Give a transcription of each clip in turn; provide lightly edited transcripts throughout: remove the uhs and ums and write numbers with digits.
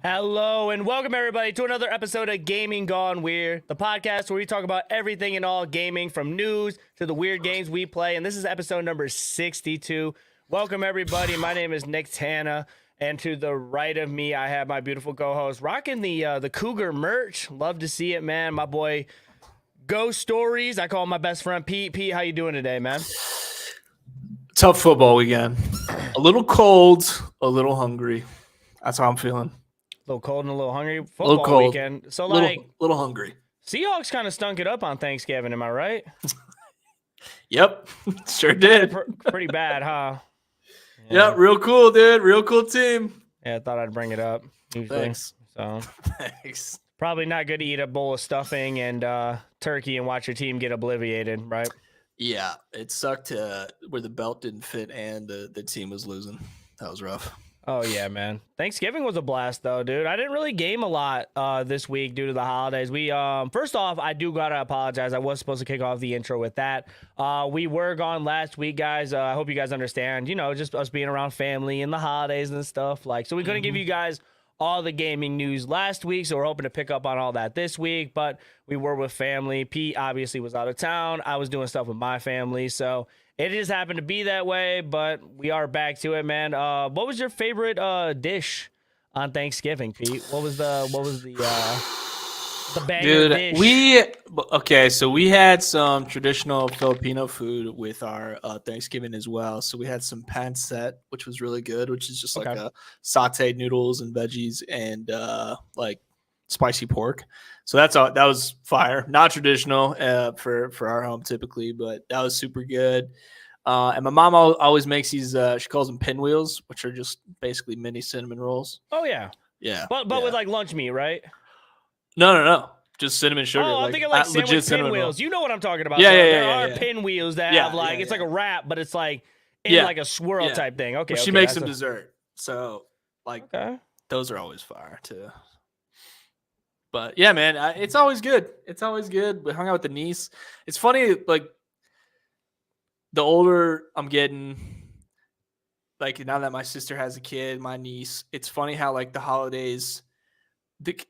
Hello and welcome everybody to another episode of Gaming Gone Weird, the podcast where we talk about everything and all gaming, from news to the weird games we play. And this is episode number 62. Welcome everybody. My name is Nicktana, and to the right of me, I have my beautiful co-host rocking the Cougar merch. Love to see it, man. My boy Ghost Stories. I call him my best friend Pete. Pete, how you doing today, man? Tough football weekend. A little cold, a little hungry. That's how I'm feeling. A little cold and a little hungry. Football weekend. So, little hungry. Seahawks kind of stunk it up on Thanksgiving. Am I right? Yep, sure did. Pretty bad, huh? Yeah, real cool, dude. Real cool team. Yeah, I thought I'd bring it up. Usually. Thanks. So, Thanks. probably not good to eat a bowl of stuffing and turkey and watch your team get obliterated, right? Yeah, it sucked where the belt didn't fit and the team was losing. That was rough. Oh, yeah, man. Thanksgiving was a blast, though, dude. I didn't really game a lot this week due to the holidays. We first off, I do got to apologize. I was supposed to kick off the intro with that. We were gone last week, guys. I hope you guys understand, you know, just us being around family and the holidays and stuff. So we couldn't give you guys all the gaming news last week, so we're hoping to pick up on all that this week. But we were with family. Pete obviously was out of town. I was doing stuff with my family, so it just happened to be that way, but we are back to it, man. What was your favorite dish on Thanksgiving, Pete? What was the banger dish? So we had some traditional Filipino food with our Thanksgiving as well. So we had some pancit, which was really good, which is just like a sauteed noodles and veggies and like spicy pork. So that was fire. Not traditional for our home typically, but that was super good. And my mom always makes these. She calls them pinwheels, which are just basically mini cinnamon rolls. Oh yeah, yeah. But with like lunch meat, right? No. Just cinnamon sugar. Oh, I'm thinking like sandwich pinwheels. You know what I'm talking about. Yeah, There are pinwheels that have like it's like a wrap, but it's like in like a swirl type thing. Okay. Well, she makes them dessert, so like those are always fire too. But yeah, man, it's always good. It's always good. We hung out with the niece. It's funny, like the older I'm getting, like now that my sister has a kid, my niece, it's funny how like the holidays,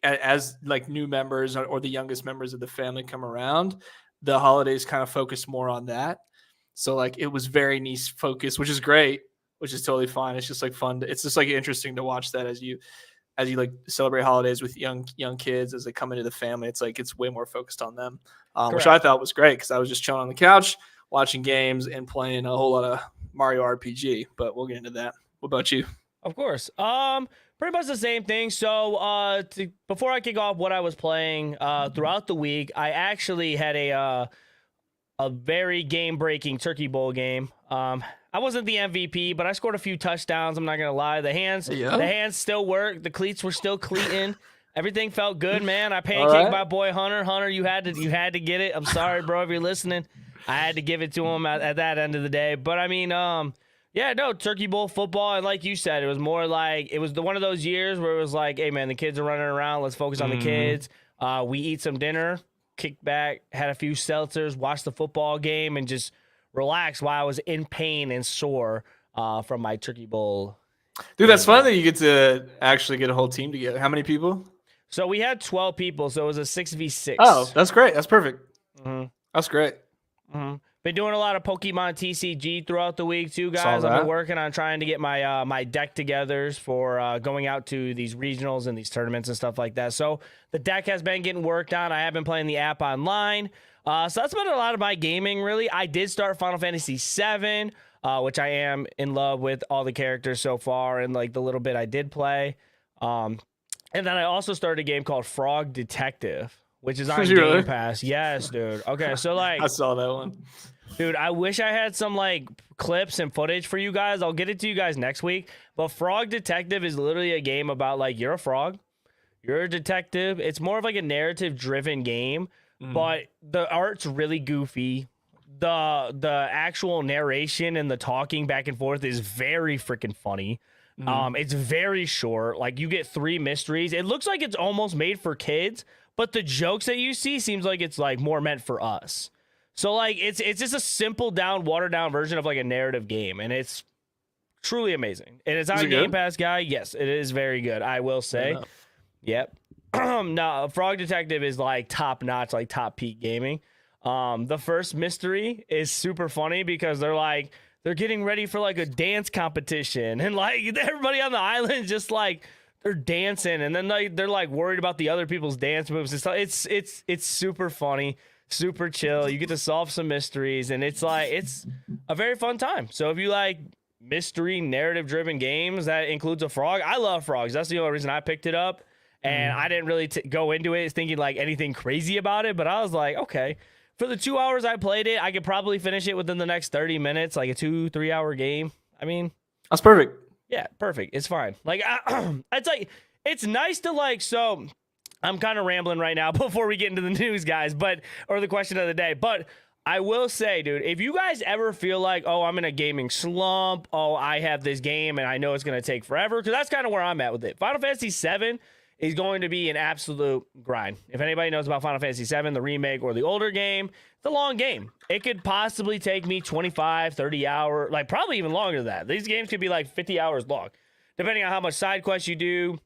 as like new members or the youngest members of the family come around, the holidays kind of focus more on that. So like it was very niece focused, which is great, which is totally fine. It's just like fun. It's just like interesting to watch that as you like celebrate holidays with young kids as they come into the family. It's like it's way more focused on them, which I thought was great because I was just chilling on the couch watching games and playing a whole lot of Mario RPG. But we'll get into that. What about you? Of course. Pretty much the same thing. So before I kick off what I was playing throughout the week, I actually had a very game-breaking Turkey Bowl game. I wasn't the MVP, but I scored a few touchdowns. I'm not gonna lie. The hands still work. The cleats were still cleating. Everything felt good, man. I pancaked my boy Hunter. Hunter, you had to get it. I'm sorry, bro, if you're listening. I had to give it to him at that end of the day. But I mean, Turkey Bowl football, and like you said, it was more like it was one of those years where it was like, hey man, the kids are running around. Let's focus on the kids. We eat some dinner, kicked back, had a few seltzers, watched the football game, and just relax while I was in pain and sore from my Turkey Bowl. Dude, that's fun that you get to actually get a whole team together. How many people? So we had 12 people, so it was a 6v6. Oh, that's great. That's perfect. That's great. Been doing a lot of Pokemon TCG throughout the week too, guys. I've been working on trying to get my my deck togethers for going out to these regionals and these tournaments and stuff like that. So the deck has been getting worked on. I have been playing the app online. So that's been a lot of my gaming, really. I did start Final Fantasy VII, which I am in love with all the characters so far and like the little bit I did play. And then I also started a game called Frog Detective, which is on Game Pass. Yes, dude. Okay, so like I saw that one. Dude, I wish I had some like clips and footage for you guys. I'll get it to you guys next week. But Frog Detective is literally a game about like you're a frog, you're a detective. It's more of like a narrative driven game, but the art's really goofy. The actual narration and the talking back and forth is very freaking funny. It's very short. Like you get 3 mysteries. It looks like it's almost made for kids, but the jokes that you see seems like it's like more meant for us. So like it's just a simple watered down version of like a narrative game, and it's truly amazing. And it's on Game Pass, guy. Yes, it is very good. I will say. Yep. No, Frog Detective is like top notch, like top peak gaming. The first mystery is super funny because they're getting ready for like a dance competition, and like everybody on the island just like they're dancing, and then they're like worried about the other people's dance moves and stuff. It's super funny, super chill. You get to solve some mysteries, and it's a very fun time. So if you like mystery narrative driven games that includes a frog, I love frogs. That's the only reason I picked it up. And I didn't really go into it thinking like anything crazy about it, but I was like, okay, for the 2 hours I played it, I could probably finish it within the next 30 minutes, like a 2-3 hour game. I mean, that's perfect. Yeah, perfect. It's fine. Like, it's like, it's nice to like, so I'm kind of rambling right now before we get into the news, guys, or the question of the day, but I will say, dude, if you guys ever feel like, oh, I'm in a gaming slump, oh, I have this game and I know it's going to take forever, because that's kind of where I'm at with it. Final Fantasy VII is going to be an absolute grind. If anybody knows about Final Fantasy VII, the remake or the older game, it's a long game. It could possibly take me 25, 30 hours, like probably even longer than that. These games could be like 50 hours long, depending on how much side quests you do,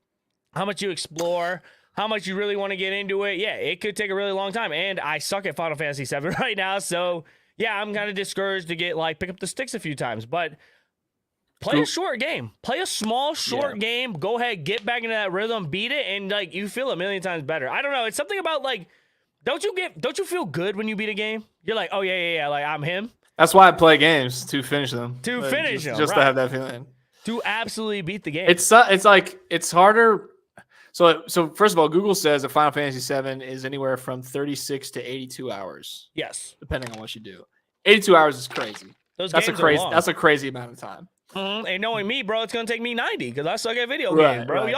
how much you explore, how much you really want to get into it. Yeah, it could take a really long time. And I suck at Final Fantasy VII right now. So yeah, I'm kind of discouraged to pick up the sticks a few times, but play a short game. Play a small, short game. Go ahead, get back into that rhythm, beat it, and like you feel a million times better. I don't know. It's something about like, don't you feel good when you beat a game? You're like, oh yeah, like I'm him. That's why I play games, to finish them. To finish them, just right. to have that feeling. To absolutely beat the game. It's like it's harder. So first of all, Google says that Final Fantasy VII is anywhere from 36 to 82 hours. Yes, depending on what you do. 82 hours is crazy. That's a crazy amount of time. And knowing me, bro, it's gonna take me 90 because I suck at video games, bro. Right.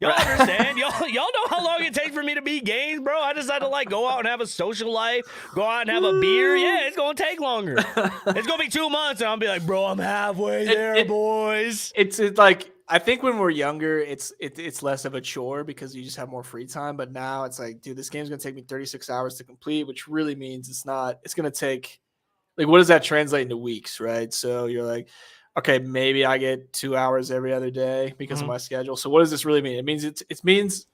Y'all understand? Y'all know how long it takes for me to beat games, bro. I decided to like go out and have a social life, go out and have a beer. Yeah, it's gonna take longer. It's gonna be 2 months, and I'll be like, bro, I'm halfway there, boys. It's like, I think when we're younger, it's less of a chore because you just have more free time. But now it's like, dude, this game's gonna take me 36 hours to complete, which really means it's gonna take, like, what does that translate into weeks, right? So you're like, okay, maybe I get 2 hours every other day because of my schedule. So what does this really mean? It means it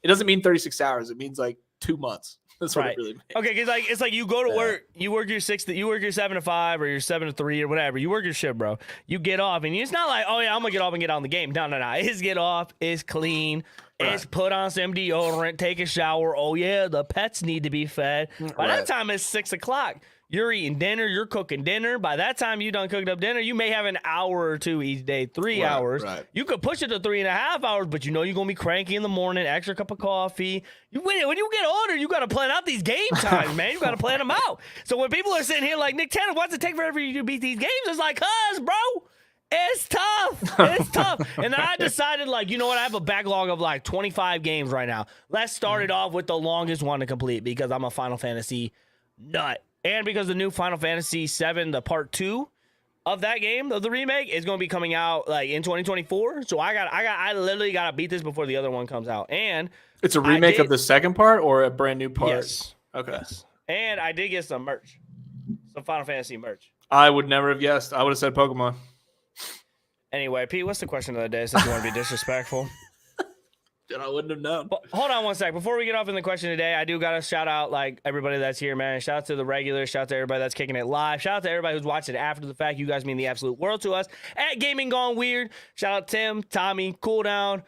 doesn't mean 36 hours. It means like 2 months. That's what it really means. Okay, because like it's like you go to work, you work your 7 to 5 or your 7 to 3 or whatever. You work your shift, bro. You get off, and it's not like, oh yeah, I'm gonna get off and get on the game. No. It's get off, it's clean, it's put on some deodorant, take a shower. Oh yeah, the pets need to be fed. By that time it's 6 o'clock. You're eating dinner, you're cooking dinner. By that time you done cooked up dinner, you may have an hour or two each day, 3 hours. Right. You could push it to 3.5 hours, but you know you're going to be cranky in the morning, extra cup of coffee. When you get older, you got to plan out these game times, man. You got to plan them out. So when people are sitting here like, Nicktana, what's it take forever you to beat these games? It's like, bro, it's tough. It's tough. And then I decided, like, you know what? I have a backlog of like 25 games right now. Let's start it off with the longest one to complete because I'm a Final Fantasy nut. And because the new Final Fantasy VII, the part 2 of that game, of the remake, is going to be coming out like in 2024. So I literally got to beat this before the other one comes out. And it's a remake of the second part or a brand new part? Yes. Okay. Yes. And I did get some merch, some Final Fantasy merch. I would never have guessed. I would have said Pokemon. Anyway, Pete, what's the question of the day since you want to be disrespectful? I wouldn't have known. But hold on one sec. Before we get off in the question today, I do got to shout out like everybody that's here, man. Shout out to the regulars. Shout out to everybody that's kicking it live. Shout out to everybody who's watching it after the fact. You guys mean the absolute world to us. At Gaming Gone Weird. Shout out Tim, Tommy, Cooldown,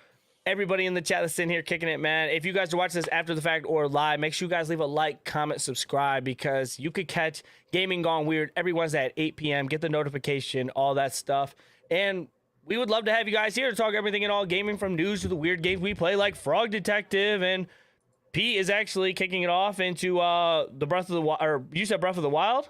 everybody in the chat that's sitting here kicking it, man. If you guys are watching this after the fact or live, make sure you guys leave a like, comment, subscribe, because you could catch Gaming Gone Weird every Wednesday at 8 p.m. Get the notification, all that stuff. And we would love to have you guys here to talk everything and all gaming, from news to the weird games we play like Frog Detective. And Pete is actually kicking it off into the Breath of the Wild, or you said Breath of the Wild?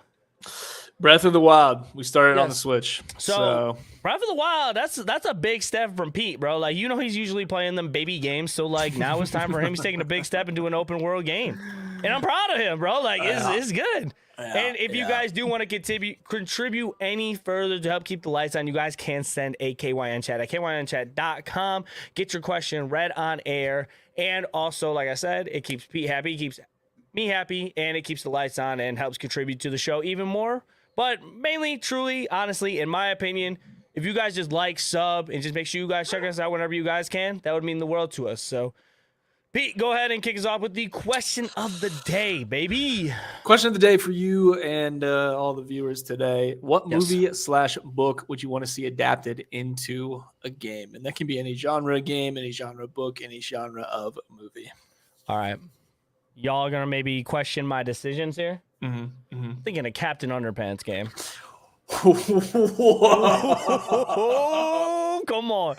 Breath of the Wild. We started on the Switch. So Breath of the Wild, that's a big step from Pete, bro. Like, you know, he's usually playing them baby games. So like now it's time for him. He's taking a big step into an open world game. And I'm proud of him, bro. Like it's good. And if you guys do want to contribute any further to help keep the lights on, you guys can send a KYN chat at kynchat.com. Get your question read on air. And also, like I said, it keeps Pete happy, keeps me happy, and it keeps the lights on and helps contribute to the show even more. But mainly, truly, honestly, in my opinion, if you guys just like, sub, and just make sure you guys check us out whenever you guys can, that would mean the world to us. So Pete, go ahead and kick us off with the question of the day, baby. Question of the day for you and all the viewers today. What movie/book would you want to see adapted into a game? And that can be any genre game, any genre book, any genre of movie. All right. Y'all gonna maybe question my decisions here? Mm-hmm. Mm-hmm. Thinking a Captain Underpants game. Oh, come on.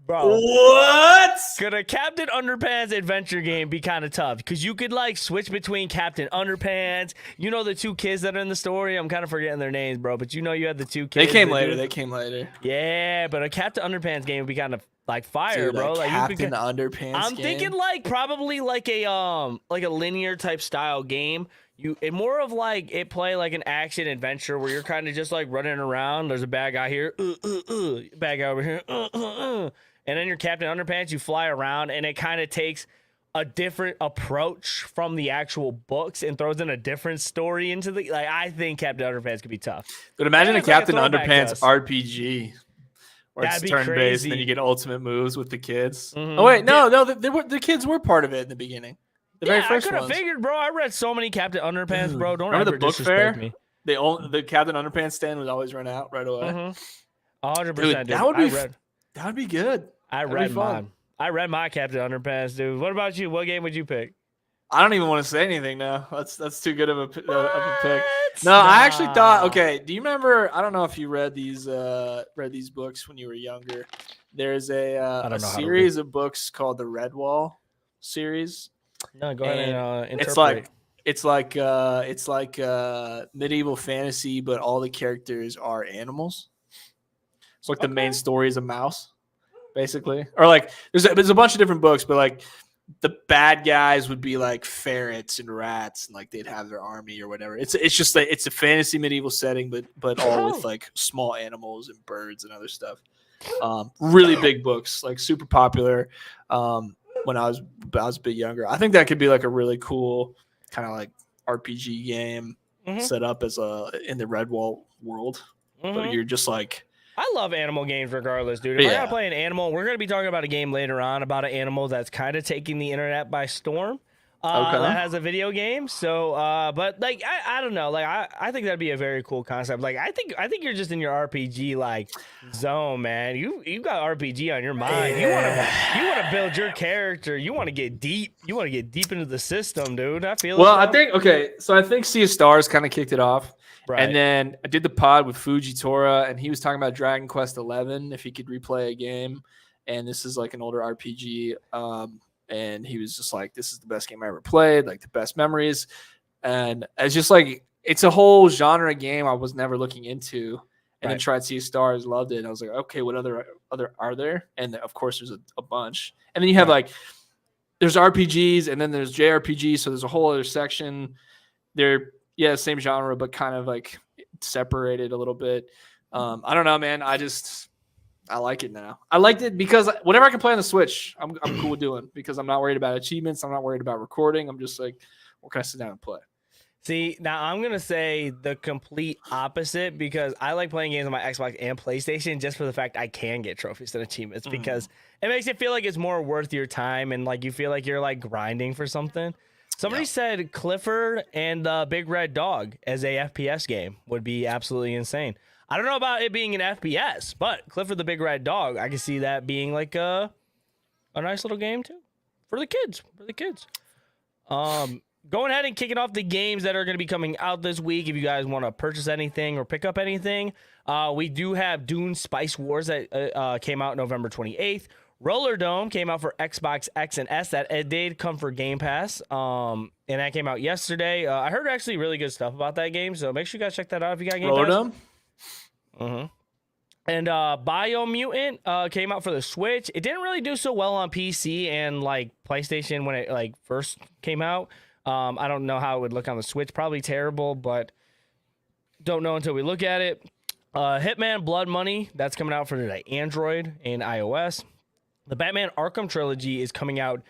Bro, what? Could a Captain Underpants adventure game be kind of tough? Because you could like switch between Captain Underpants. You know the two kids that are in the story? I'm kind of forgetting their names, bro. But you know you had the two kids. They came later. Yeah, but a Captain Underpants game would be kind of like fire, bro. Like Captain Underpants I'm thinking like probably like a linear type style game. It more of like it play like an action adventure where you're kind of just like running around. There's a bad guy here, bad guy over here, and then your Captain Underpants, you fly around, and it kind of takes a different approach from the actual books and throws in a different story into the. Like I think Captain Underpants could be tough. But imagine a Captain Underpants RPG. Where That'd it's be turn-based, crazy. and then you get ultimate moves with the kids. Mm-hmm. Oh wait, no, the kids were part of it in the beginning. The very first I could have figured, bro. I read so many Captain Underpants, bro. Don't remember ever the book fair? Me. The Captain Underpants stand would always run out right away. 100%. Dude, that would be good. I read mine. I read my Captain Underpants, dude. What about you? What game would you pick? I don't even want to say anything now. That's too good of a pick. No, I actually thought. Okay, do you remember? I don't know if you read these books when you were younger. There's a series of books called the Redwall series. No, go ahead and interpret. It's like medieval fantasy, but all the characters are animals. It's like the main story is a mouse, basically. Or like there's a bunch of different books, but like the bad guys would be like ferrets and rats, and like they'd have their army or whatever. It's just like it's a fantasy medieval setting, but all with like small animals and birds and other stuff. Really big books, like super popular. When I was a bit younger, I think that could be like a really cool kind of like RPG game set up as in the Redwall world. But you're just like, I love animal games regardless, dude. If I gotta play an animal, we're gonna be talking about a game later on about an animal that's kind of taking the internet by storm. That has a video game. So, but like, I don't know. Like, I think that'd be a very cool concept. Like, I think you're just in your RPG like zone, man. You got RPG on your mind. You want to build your character. You want to get deep. You want to get deep into the system, dude. I feel. Well, I think Sea of Stars kind of kicked it off. Right. And then I did the pod with Fujitora, and he was talking about Dragon Quest 11 if he could replay a game. And this is like an older RPG. And he was just like, this is the best game I ever played, like the best memories. And it's just like, it's a whole genre game I was never looking into. And then tried Sea of Stars, loved it. And I was like, okay, what other are there? And of course, there's a bunch. And then you have like, there's RPGs and then there's JRPGs. So there's a whole other section. They're, same genre, but kind of like separated a little bit. I don't know, man. I like it now. I liked it because whatever I can play on the Switch, I'm cool with doing because I'm not worried about achievements. I'm not worried about recording. I'm just like, what can I sit down and play? See, now I'm going to say the complete opposite because I like playing games on my Xbox and PlayStation just for the fact I can get trophies and achievements because it makes it feel like it's more worth your time and like you feel like you're like grinding for something. Somebody said Clifford and the Big Red Dog as a FPS game would be absolutely insane. I don't know about it being an FPS, but Clifford the Big Red Dog, I can see that being like a nice little game too for the kids. Going ahead and kicking off the games that are going to be coming out this week. If you guys want to purchase anything or pick up anything, we do have Dune Spice Wars that came out November 28th. Roller Dome came out for Xbox X and S. That it did come for Game Pass, and that came out yesterday. I heard actually really good stuff about that game, so make sure you guys check that out if you got Game Pass. Roller Dome? And Biomutant came out for the Switch. It didn't really do so well on PC and like PlayStation when it like first came out. I don't know how it would look on the Switch. Probably terrible, but don't know until we look at it. Hitman Blood Money, that's coming out for the Android and iOS. The Batman Arkham Trilogy is coming out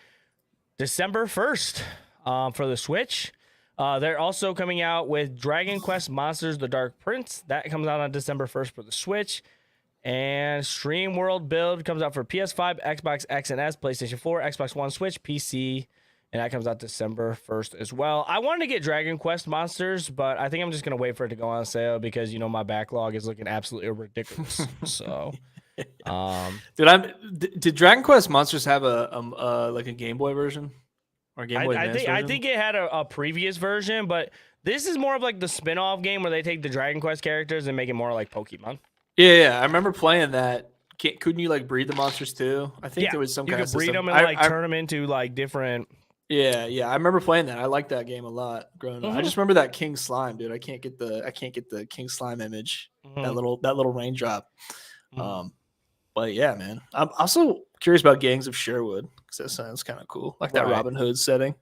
December 1st for the Switch. They're also coming out with Dragon Quest Monsters: The Dark Prince. That comes out on December 1st for the Switch. And Stream World Build comes out for PS5, Xbox X and S, PlayStation 4, Xbox One, Switch, PC, and that comes out December 1st as well. I wanted to get Dragon Quest Monsters, but I think I'm just going to wait for it to go on sale because, you know, my backlog is looking absolutely ridiculous. So, did Dragon Quest Monsters have a like a Game Boy version or Game Boy Advance version? I think it had a previous version, but this is more of like the spin-off game where they take the Dragon Quest characters and make it more like Pokemon. Yeah, I remember playing that. Couldn't you like breed the monsters too? I think there was some kind of system. You could breed them and like turn them into like different. Yeah. I remember playing that. I liked that game a lot growing up. I just remember that King Slime, dude. I can't get the King Slime image. That little raindrop. But yeah, man. I'm also curious about Gangs of Sherwood because that sounds kind of cool, like that Robin Hood setting.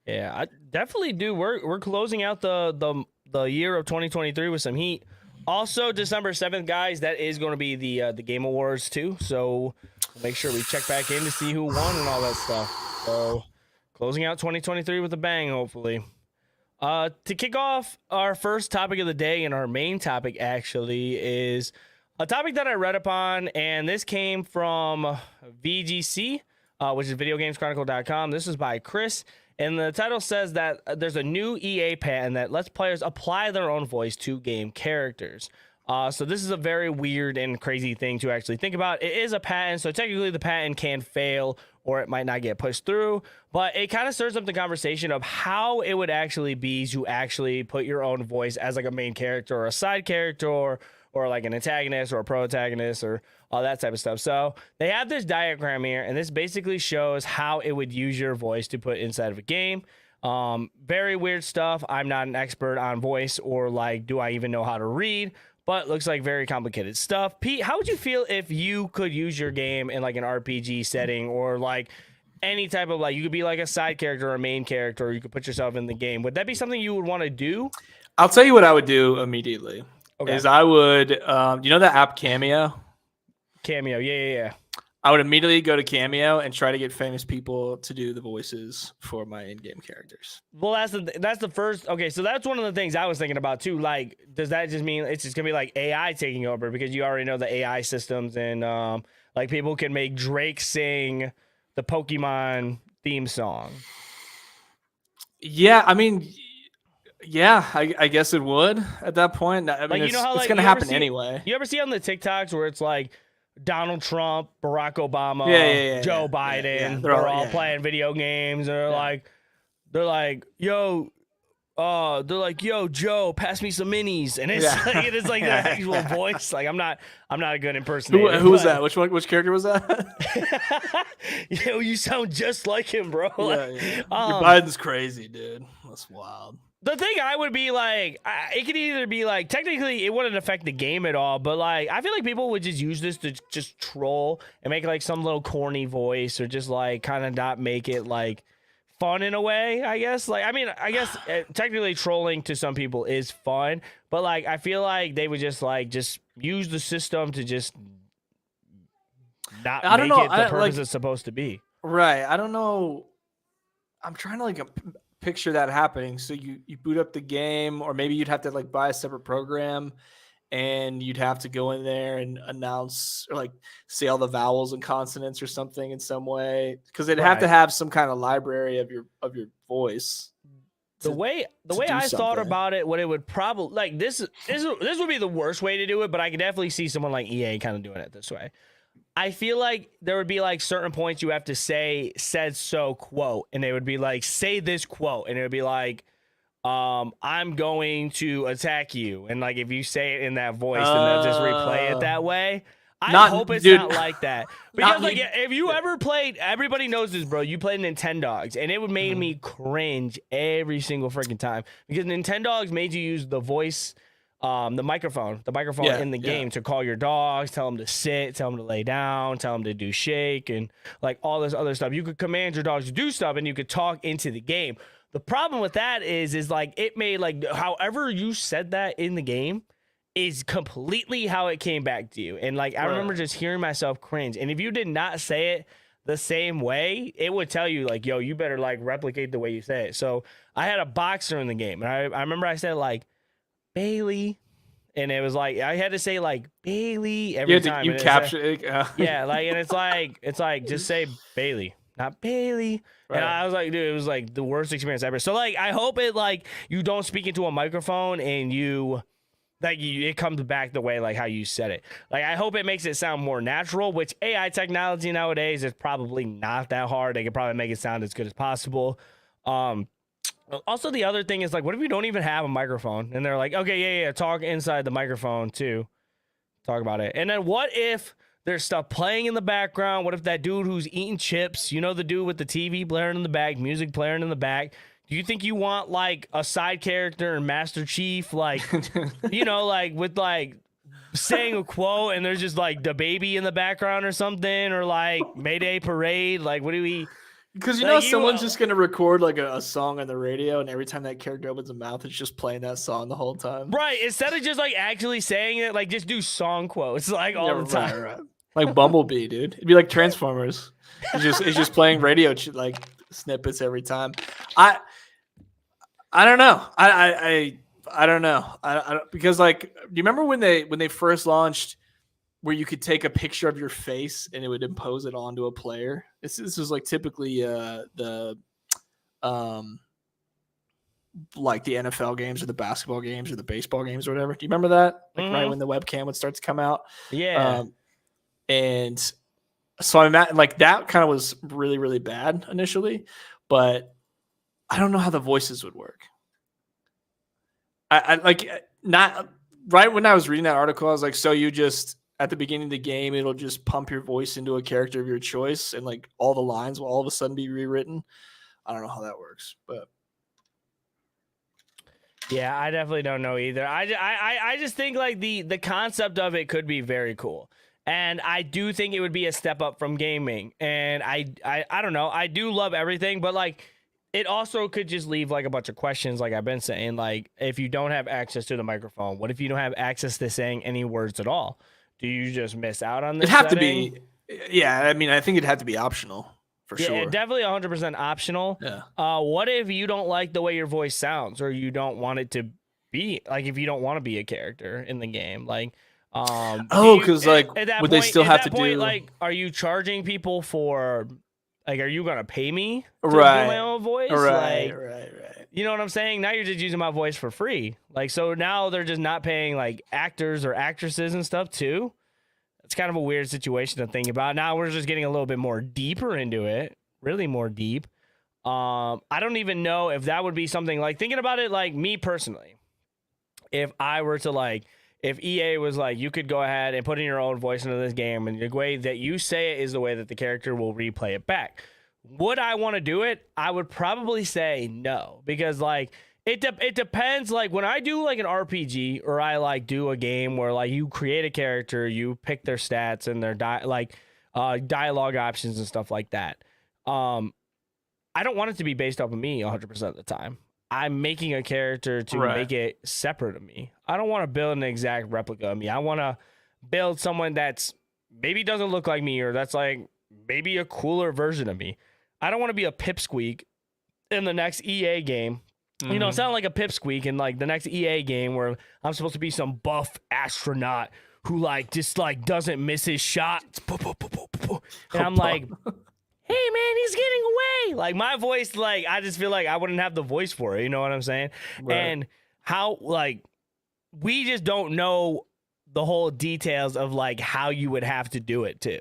Yeah, I definitely do. We're closing out the year of 2023 with some heat. Also, December 7th, guys, that is going to be the Game Awards, too. So make sure we check back in to see who won and all that stuff. So closing out 2023 with a bang, hopefully. To kick off our first topic of the day, and our main topic, actually, is a topic that I read upon, and this came from VGC, which is videogameschronicle.com. This is by Chris. And the title says that there's a new EA patent that lets players apply their own voice to game characters. So this is a very weird and crazy thing to actually think about. It is a patent, so technically the patent can fail or it might not get pushed through. But it kind of stirs up the conversation of how it would actually be to actually put your own voice as like a main character or a side character or like an antagonist or a protagonist or all that type of stuff. So they have this diagram here, and this basically shows how it would use your voice to put inside of a game. Very weird stuff. I'm not an expert on voice or like, do I even know how to read? But looks like very complicated stuff. Pete, how would you feel if you could use your game in like an RPG setting or like any type of like, you could be like a side character or a main character, or you could put yourself in the game? Would that be something you would want to do? I'll tell you what I would do immediately. Okay. Is I would, you know the app Cameo? Cameo, yeah. I would immediately go to Cameo and try to get famous people to do the voices for my in-game characters. Well, that's the first. Okay, so that's one of the things I was thinking about too. Like, does that just mean it's just gonna be like AI taking over? Because you already know the AI systems, and like people can make Drake sing the Pokemon theme song. Yeah, I mean. Yeah, I guess it would at that point. I mean, like, you know how, it's going to happen anyway. You ever see on the TikToks where it's like Donald Trump, Barack Obama, Joe Biden, they're all playing video games, and they're like, yo, Joe, pass me some minis, and it's like the actual voice. Like I'm not a good impersonator. Who was that? Which character was that? Yo, you sound just like him, bro. Biden's crazy, dude. That's wild. The thing I would be like, it could either be like, technically it wouldn't affect the game at all, but like, I feel like people would just use this to just troll and make like some little corny voice or just like kind of not make it like fun in a way, I guess. Like, I mean, I guess technically trolling to some people is fun, but like, I feel like they would just use the system to just not make it the purpose it's supposed to be. Right. I don't know. I'm trying to like picture that happening. So you boot up the game, or maybe you'd have to like buy a separate program, and you'd have to go in there and announce or like say all the vowels and consonants or something in some way, because they'd have to have some kind of library of your voice. The way I thought about it, what it would probably like this would be the worst way to do it, but I could definitely see someone like EA kind of doing it this way. I feel like there would be like certain points you have to say said so quote, and they would be like, say this quote, and it would be like, I'm going to attack you, and like if you say it in that voice, then they'll just replay it that way. I hope it's not like that, because like if you ever played, everybody knows this, bro. You played Nintendogs, and it would make me cringe every single freaking time, because Nintendogs made you use the voice. The microphone in the game to call your dogs, tell them to sit, tell them to lay down, tell them to do shake, and like all this other stuff. You could command your dogs to do stuff, and you could talk into the game. The problem with that is like it made like however you said that in the game is completely how it came back to you. And like I remember just hearing myself cringe. And if you did not say it the same way, it would tell you like, yo, you better like replicate the way you say it. So I had a boxer in the game, and I remember I said like, Bailey, and it was like I had to say like Bailey every time. You capture it. Yeah, like, and it's like just say Bailey, not Bailey. Right. And I was like, dude, it was like the worst experience ever. So like, I hope it like you don't speak into a microphone and it comes back the way like how you said it. Like, I hope it makes it sound more natural, which AI technology nowadays is probably not that hard. They could probably make it sound as good as possible. Also, the other thing is like, what if you don't even have a microphone and they're like, okay, yeah, talk inside the microphone too. Talk about it. And then what if there's stuff playing in the background? What if that dude who's eating chips, you know, the dude with the TV blaring in the back, music blaring in the back, do you think you want like a side character in Master Chief, like, you know, like with like saying a quote and there's just like the baby in the background or something, or like Mayday Parade? Like, what do we? Because you know someone's just gonna record like a song on the radio, and every time that character opens a mouth, it's just playing that song the whole time. Right. Instead of just like actually saying it, like just do song quotes like all the time. Right. Like Bumblebee, dude. It'd be like Transformers. It's just playing radio like snippets every time. I don't know. I don't know. I don't, because like, do you remember when they first launched, where you could take a picture of your face and it would impose it onto a player? This was like typically like the NFL games or the basketball games or the baseball games or whatever. Do you remember that? Like right when the webcam would start to come out. Yeah. And so I'm at, like, that kind of was really, really bad initially, but I don't know how the voices would work. I like, not right when I was reading that article, I was like, so you just at the beginning of the game, it'll just pump your voice into a character of your choice, and like all the lines will all of a sudden be rewritten. I don't know how that works, but yeah, I definitely don't know either. I just think like the concept of it could be very cool. And I do think it would be a step up from gaming. And I don't know. I do love everything, but like it also could just leave like a bunch of questions, like I've been saying. Like, if you don't have access to the microphone, what if you don't have access to saying any words at all? Do you just miss out on this? It'd have to be, yeah. I mean, I think it'd have to be optional for sure. Yeah, definitely 100% optional. Yeah. What if you don't like the way your voice sounds, or you don't want it to be like, if you don't want to be a character in the game, like, because like, would they still have to do like, are you charging people for? Like, are you gonna pay me to do right. my own voice? Right, like, right. You know what I'm saying? Now you're just using my voice for free. Like, so now they're just not paying like actors or actresses and stuff too. It's kind of a weird situation to think about. Now we're just getting a little bit more deeper into it, really more deep. I don't even know if that would be something like, thinking about it, like me personally, if I were to like, if EA was like, you could go ahead and put in your own voice into this game, and the way that you say it is the way that the character will replay it back. Would I want to do it? I would probably say no, because like it depends. Like when I do like an RPG, or I like do a game where like you create a character, you pick their stats and their dialogue options and stuff like that. I don't want it to be based off of me 100% of the time. I'm making a character to make it separate of me. I don't want to build an exact replica of me. I want to build someone that's maybe doesn't look like me, or that's like maybe a cooler version of me. I don't want to be a pipsqueak in the next EA game. You know, sound like a pipsqueak in like the next EA game where I'm supposed to be some buff astronaut who like just like doesn't miss his shot. And I'm like, hey man, he's getting away. Like my voice, like I just feel like I wouldn't have the voice for it. You know what I'm saying? Right. And how, like, we just don't know the whole details of like how you would have to do it too.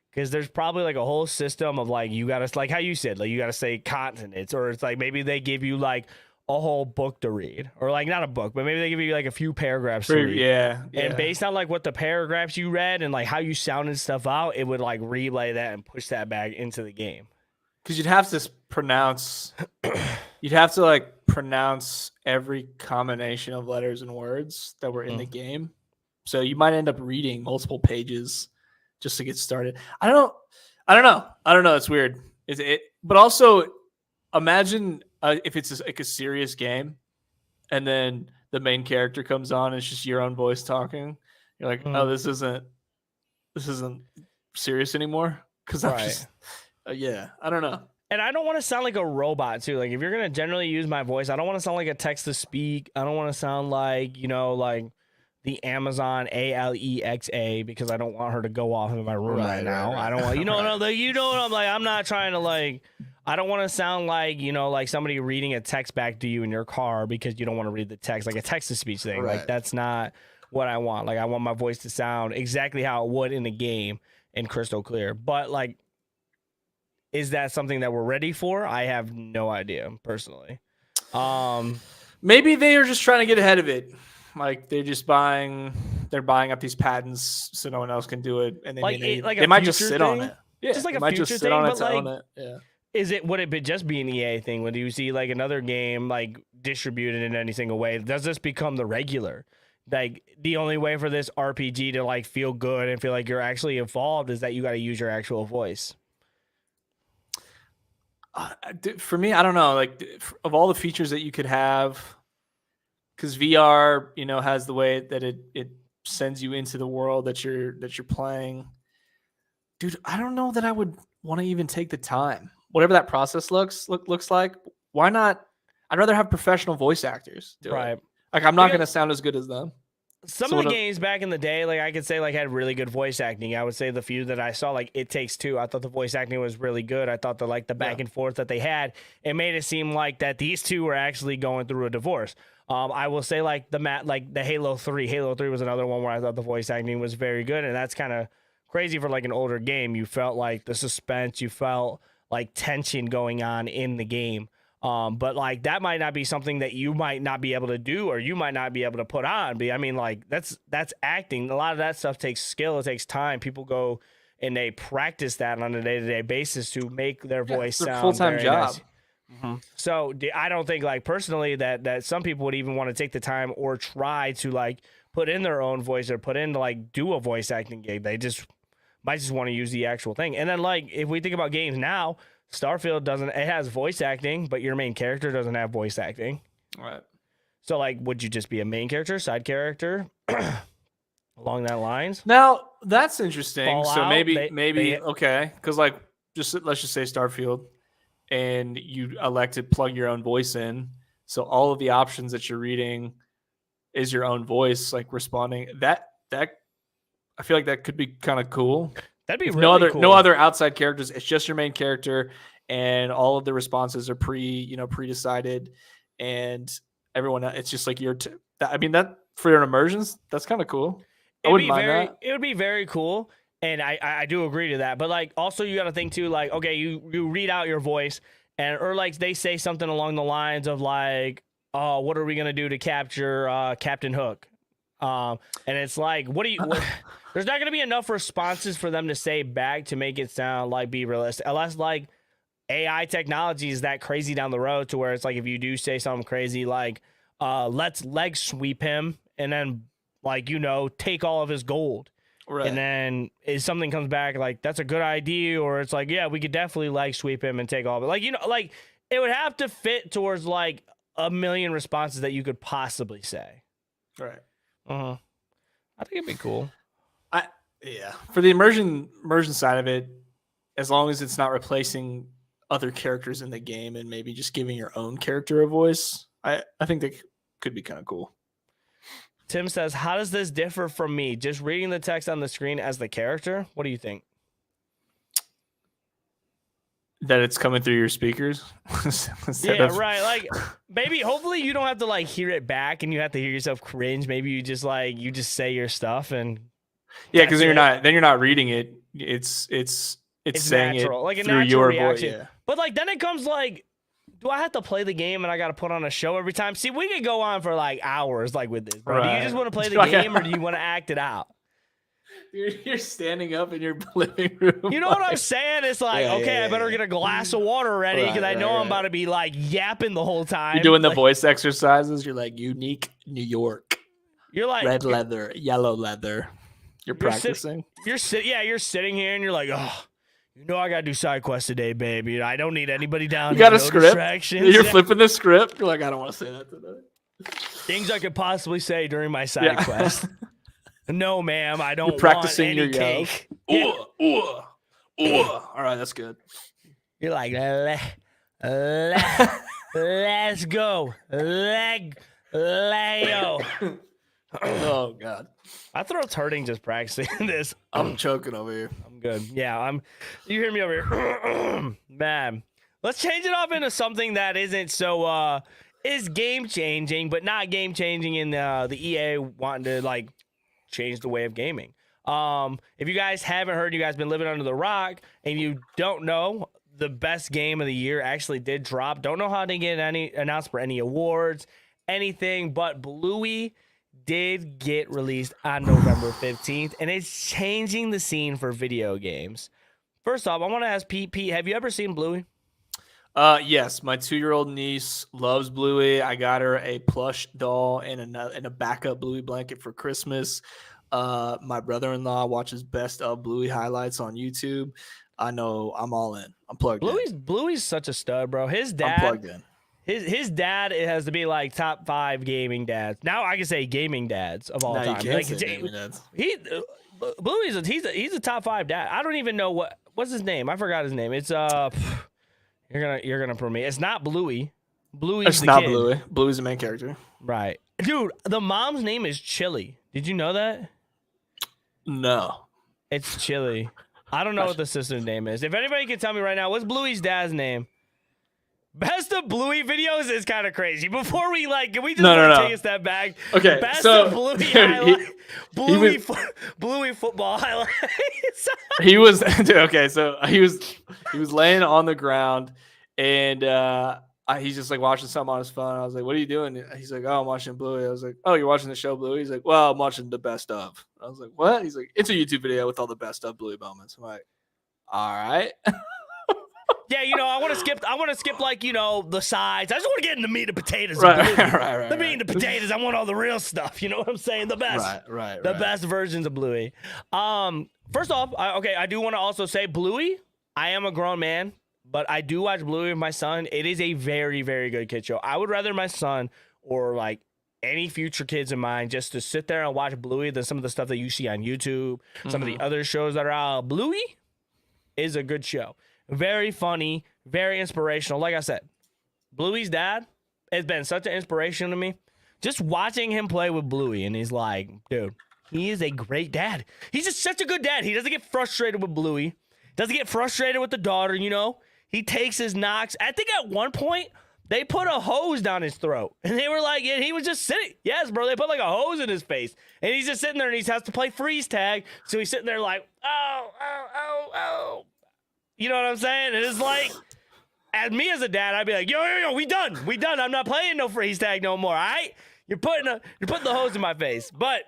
Because there's probably like a whole system of like, you gotta, like how you said, like you gotta say continents, or it's like maybe they give you like a whole book to read, or like not a book, but maybe they give you like a few paragraphs to read. Yeah. And based on like what the paragraphs you read and like how you sounded stuff out, it would like relay that and push that back into the game. Because you'd have to pronounce every combination of letters and words that were in the game. So you might end up reading multiple pages just to get started. I don't know. It's weird. Is it? But also, imagine if it's like a serious game, and then the main character comes on, and it's just your own voice talking. You're like, oh, this isn't serious anymore. Because I'm just, yeah, I don't know. And I don't want to sound like a robot too. Like if you're gonna generally use my voice, I don't want to sound like a text to speak. I don't want to sound like, you know, like the Amazon Alexa because I don't want her to go off in my room right now. I don't want you know what I'm like. I'm not trying to like. I don't want to sound like like somebody reading a text back to you in your car because you don't want to read the text, like a text to speech thing. Like that's not what I want. Like I want my voice to sound exactly how it would in a game and crystal clear. But like, is that something that we're ready for? I have no idea personally. Maybe they are just trying to get ahead of it. Like they're buying up these patents so no one else can do it, and they might just sit on it. Yeah, just like a future thing, but like, yeah. Would it just be an EA thing? When you see like another game like distributed in any single way, does this become the regular? Like the only way for this RPG to like feel good and feel like you're actually involved is that you got to use your actual voice. For me, I don't know. Like of all the features that you could have, because VR, has the way that it sends you into the world that you're playing. Dude, I don't know that I would want to even take the time. Whatever that process looks like, why not? I'd rather have professional voice actors do it. Like I'm not going to sound as good as them. Some of the games back in the day, like I could say, like had really good voice acting. I would say the few that I saw, like It Takes Two, I thought the voice acting was really good. I thought the back and forth that they had, it made it seem like that these two were actually going through a divorce. I will say like the Halo 3. Halo 3 was another one where I thought the voice acting was very good, and that's kind of crazy for like an older game. You felt like the suspense, you felt like tension going on in the game. But like that might not be something that you might not be able to do or you might not be able to put on. But I mean, like that's acting. A lot of that stuff takes skill. It takes time. People go and they practice that on a day-to-day basis to make their voice sound a full-time job. Nice. Mm-hmm. So I don't think like personally that some people would even want to take the time or try to like put in their own voice or put in to like do a voice acting gig. They might just want to use the actual thing. And then like if we think about games now, Starfield it has voice acting, but your main character doesn't have voice acting. Right. So like, would you just be a main character, side character, along that lines? Now that's interesting. Fallout, so maybe okay, because like let's just say Starfield, and you elect to plug your own voice in, so all of the options that you're reading is your own voice, like responding. That I feel like that could be kind of cool. That'd be really cool. No other outside characters. It's just your main character, and all of the responses are pre-decided, and everyone. It's just like that for your immersions, that's kind of cool. I wouldn't mind that. It would be very cool, and I do agree to that. But like, also you got to think too. Like, okay, you read out your voice, or like they say something along the lines of like, "Oh, what are we gonna do to capture Captain Hook?" And it's like, there's not going to be enough responses for them to say back to make it sound like be realistic. Unless like AI technology is that crazy down the road to where it's like if you do say something crazy like let's leg sweep him and then like take all of his gold. Right. And then if something comes back like that's a good idea, or it's like, yeah, we could definitely leg sweep him and take all of it. Like like it would have to fit towards like a million responses that you could possibly say. Right. I think it'd be cool. Yeah, for the immersion side of it, as long as it's not replacing other characters in the game and maybe just giving your own character a voice, I think that could be kind of cool. Tim says, how does this differ from me? Just reading the text on the screen as the character? What do you think? That it's coming through your speakers? Right. Like maybe hopefully you don't have to like hear it back and you have to hear yourself cringe. Maybe you just say your stuff and because you're not reading it. It's saying natural, it like a through natural your reaction. voice. Yeah. But like then it comes like, do I have to play the game and I got to put on a show every time? See, we could go on for like hours like with this, bro. Right. Do you just want to play the game or do you want to act it out? You're standing up in your living room. You know what I'm saying? It's like, I better get a glass of water ready because I know I'm about to be like yapping the whole time. You're doing the voice exercises. You're like, unique New York. You're like red leather, yellow leather. You're practicing. You're sitting here and you're like, oh, I gotta do side quests today, baby. I don't need anybody down here. You got a script. You're flipping the script. You're like, I don't want to say that today. Things I could possibly say during my side quest. No, ma'am, I don't. You're practicing want any your cake. All right, that's good. You're like, let's go, Lego. Oh God, my throat's hurting just practicing this. I'm choking over here. I'm good. Yeah, you hear me over here. Man, let's change it up into something that isn't so is game changing, but not game changing in the EA wanting to like change the way of gaming. If you guys haven't heard, you guys been living under the rock and you don't know, the best game of the year actually did drop. Don't know how to get any announced for any awards, anything, but Bluey did get released on November 15th, and it's changing the scene for video games. First off, I want to ask Pete, have you ever seen Bluey? Yes, my 2-year-old niece loves Bluey. I got her a plush doll and a backup Bluey blanket for Christmas. My brother-in-law watches best of Bluey highlights on YouTube. I know I'm all in. I'm plugged in. Bluey's such a stud, bro. His dad, I'm plugged in. His dad, it has to be like top 5 gaming dads. Now I can say gaming dads of all time. You can't say gaming dads. Bluey's he's a top 5 dad. I don't even know what's his name. I forgot his name. It's you're gonna prove me. It's not Bluey. Bluey's not kid. Bluey. Bluey's the main character. Right, dude. The mom's name is Chili. Did you know that? No, it's Chili. I don't know what the sister's name is. If anybody can tell me right now, what's Bluey's dad's name? Best of Bluey videos is kind of crazy. Before we can we just take a step back? Okay, best of Bluey highlights. Bluey football highlights. He was okay. So he was laying on the ground, and he's just like watching something on his phone. I was like, "What are you doing?" He's like, "Oh, I'm watching Bluey." I was like, "Oh, you're watching the show Bluey?" He's like, "Well, I'm watching the best of." I was like, "What?" He's like, "It's a YouTube video with all the best of Bluey moments." I'm like, "All right." Yeah, I want to skip the sides. I just want to get into the meat and potatoes. Right. The meat and the potatoes. I want all the real stuff. You know what I'm saying? The best. Right. The best versions of Bluey. First off, I do want to also say Bluey. I am a grown man, but I do watch Bluey with my son. It is a very, very good kid show. I would rather my son or like any future kids of mine just to sit there and watch Bluey than some of the stuff that you see on YouTube, some of the other shows that are out. Bluey is a good show. Very funny, very inspirational. Like I said, Bluey's dad has been such an inspiration to me. Just watching him play with Bluey, and he's like, dude, he is a great dad. He's just such a good dad. He doesn't get frustrated with Bluey. Doesn't get frustrated with the daughter, He takes his knocks. I think at one point, they put a hose down his throat. And they were like, and he was just sitting. Yes, bro, they put like a hose in his face. And he's just sitting there, and he has to play freeze tag. So he's sitting there like, oh. You know what I'm saying? And it's like, as a dad, I'd be like, yo, we done. I'm not playing no freeze tag no more. All right, you're putting the hose in my face. But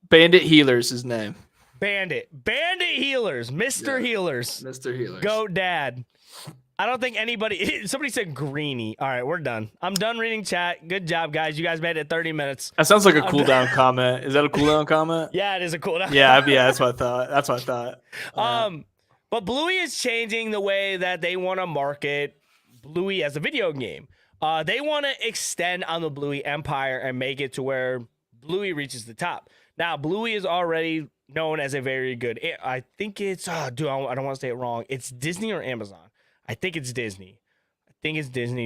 Bandit Healer's his name. Bandit Healers, Mr. Healers, Mr. Healers, Goat Dad. I don't think anybody. Somebody said Greenie. All right, we're done. I'm done reading chat. Good job, guys. You guys made it 30 minutes. That sounds like a cooldown comment. Is that a cooldown comment? Yeah, it is a cooldown. Yeah, that's what I thought. But Bluey is changing the way that they want to market Bluey as a video game. They want to extend on the Bluey empire and make it to where Bluey reaches the top. Now, Bluey is already known as a very good. I think it's. I don't want to say it wrong. It's Disney or Amazon. I think it's Disney.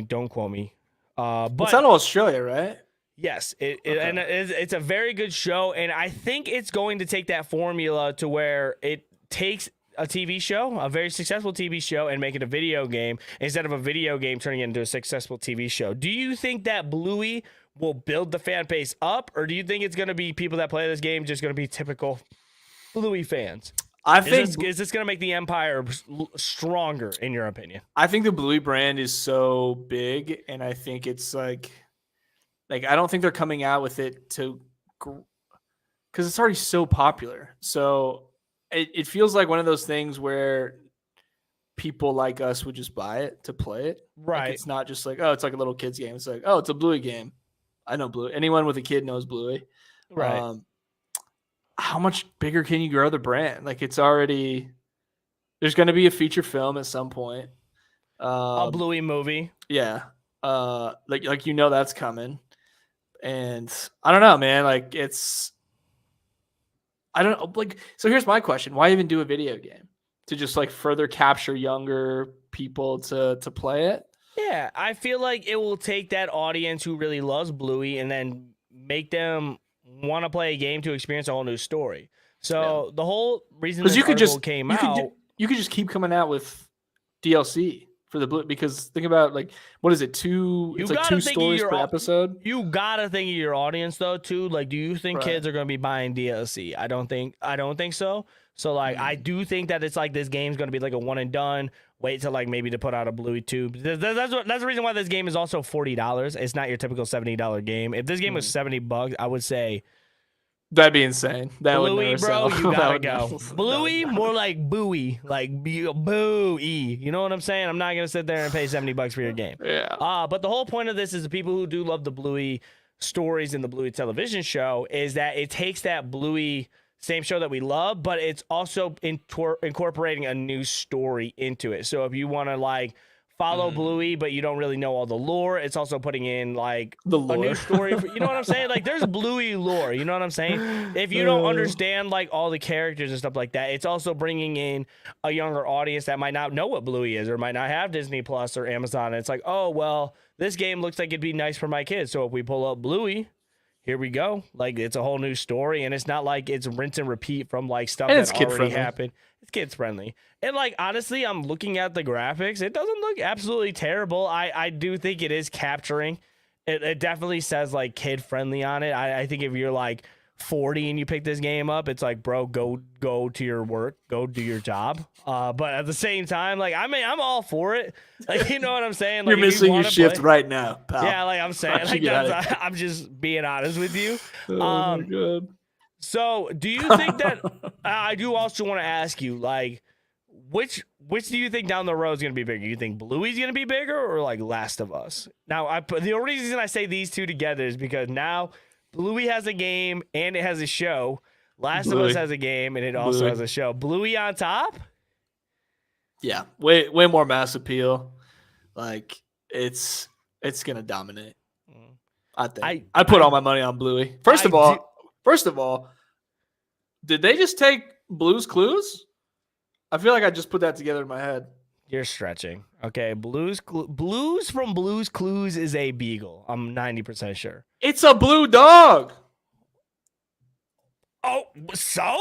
Don't quote me. But it's out of Australia, right? Yes, it's a very good show, and I think it's going to take that formula to where it takes a TV show, a very successful TV show, and make it a video game instead of a video game turning it into a successful TV show. Do you think that Bluey will build the fan base up, or do you think it's going to be people that play this game just going to be typical Bluey fans? Is this going to make the empire stronger, in your opinion? I think the Bluey brand is so big, and I think it's like I don't think they're coming out with it because it's already so popular. So it feels like one of those things where people like us would just buy it to play it. Right. Like it's not just like, oh, it's like a little kid's game. It's like, oh, it's a Bluey game. I know Bluey. Anyone with a kid knows Bluey. Right. How much bigger can you grow the brand? Like it's already, there's going to be a feature film at some point. A Bluey movie. Yeah. That's coming. And I don't know, man. I don't know. So here's my question. Why even do a video game? To just further capture younger people to play it? Yeah, I feel like it will take that audience who really loves Bluey and then make them want to play a game to experience a whole new story. So the whole reason this you could article came out, you could just keep coming out with DLC for the Blue, because think about like what is it? It's like 2 stories per episode. You gotta think of your audience though too. Like, do you think kids are gonna be buying DLC? I don't think so. So like, I do think that it's like this game's gonna be like a one and done. Wait till like maybe to put out a Bluey 2. That's the reason why this game is also $40. It's not your typical $70 game. If this game was $70, I would say that'd be insane. That Bluey, would bro, sell. you gotta go. Bluey, more like Bowie, like Boo-E. You know what I'm saying? I'm not gonna sit there and pay $70 for your game. Yeah. But the whole point of this is the people who do love the Bluey stories in the Bluey television show is that it takes that Bluey same show that we love, but it's also incorporating a new story into it. So if you want to like follow Bluey, but you don't really know all the lore, it's also putting in like a new story. You know what I'm saying? Like there's Bluey lore. You know what I'm saying? If you don't understand like all the characters and stuff like that, it's also bringing in a younger audience that might not know what Bluey is or might not have Disney Plus or Amazon. And it's like, oh, well, this game looks like it'd be nice for my kids. So if we pull up Bluey, here we go. Like it's a whole new story, and it's not like it's rinse and repeat from like stuff that already happened. It's kids friendly. And like honestly, I'm looking at the graphics. It doesn't look absolutely terrible. I do think it is capturing. It definitely says like kid friendly on it. I think if you're like 40 and you pick this game up, it's like, bro, go to your work, go do your job. But at the same time, like I'm all for it. Like, you know what I'm saying? Like, you're missing your shift right now, pal. Yeah, like I'm saying, like I'm just being honest with you. Oh my God. So do you think that I do also want to ask you, like, which do you think down the road is going to be bigger? You think Bluey's going to be bigger or like Last of Us? Now, the only reason I say these two together is because now Bluey has a game and it has a show. Last of Us has a game and it also has a show. Bluey on top? Yeah, way more mass appeal. Like it's gonna dominate. I think. I put all my money on Bluey. First of all, did they just take Blue's Clues? I feel like I just put that together in my head. You're stretching. Okay, Blues from Blue's Clues is a beagle. I'm 90% sure. It's a blue dog. Oh, so?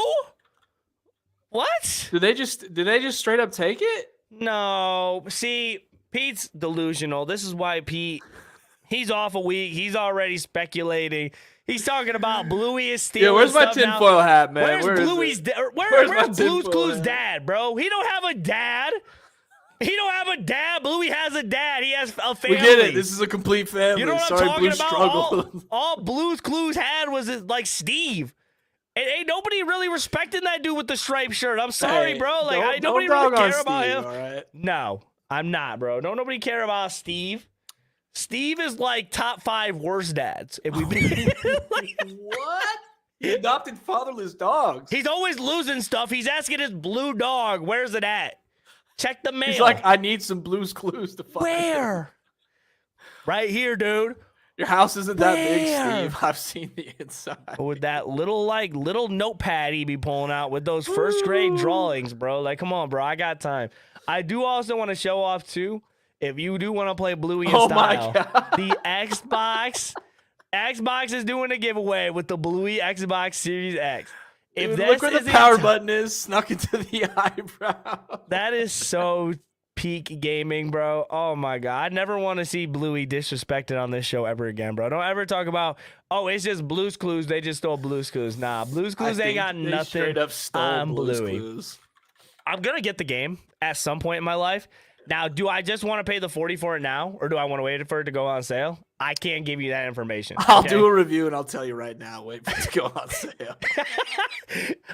What? Did they just straight up take it? No. See, Pete's delusional. This is why Pete, he's off a week. He's already speculating. He's talking about Bluey is stealing. Yeah, where's my tinfoil hat, man? Where's Bluey's where's Blue's Clues' dad, bro? He don't have a dad. He don't have a dad. Bluey has a dad. He has a family. We get it. This is a complete family. You know what Sorry, I'm talking Blue about? struggled. All Blue's Clues had was like Steve. And ain't nobody really respecting that dude with the striped shirt. I'm sorry, bro. Like nobody really care about him. All right? No, I'm not, bro. Don't nobody care about Steve. Steve is like top 5 worst dads. If we What? He adopted fatherless dogs. He's always losing stuff. He's asking his blue dog, where's it at? Check the mail. He's like, I need some Blue's Clues to find. Where? Right here, dude. Your house isn't that big, Steve. I've seen the inside. With that little notepad he be pulling out with those first grade drawings, bro. Like, come on, bro. I got time. I do also want to show off too. If you do want to play Bluey in style, my God. The Xbox is doing a giveaway with the Bluey Xbox Series X. If dude, look where the power button is snuck into the eyebrow. That is so peak gaming, bro. Oh my God. I never want to see Bluey disrespected on this show ever again, bro. Don't ever talk about, oh, it's just Blue's Clues. They just stole Blue's Clues. Nah, Blue's Clues ain't got nothing straight up stole Blue's Bluey. Clues. I'm going to get the game at some point in my life. Now, do I just want to pay the $40 for it now, or do I want to wait for it to go on sale? I can't give you that information. I'll do a review and I'll tell you right now. Wait for it to go on sale.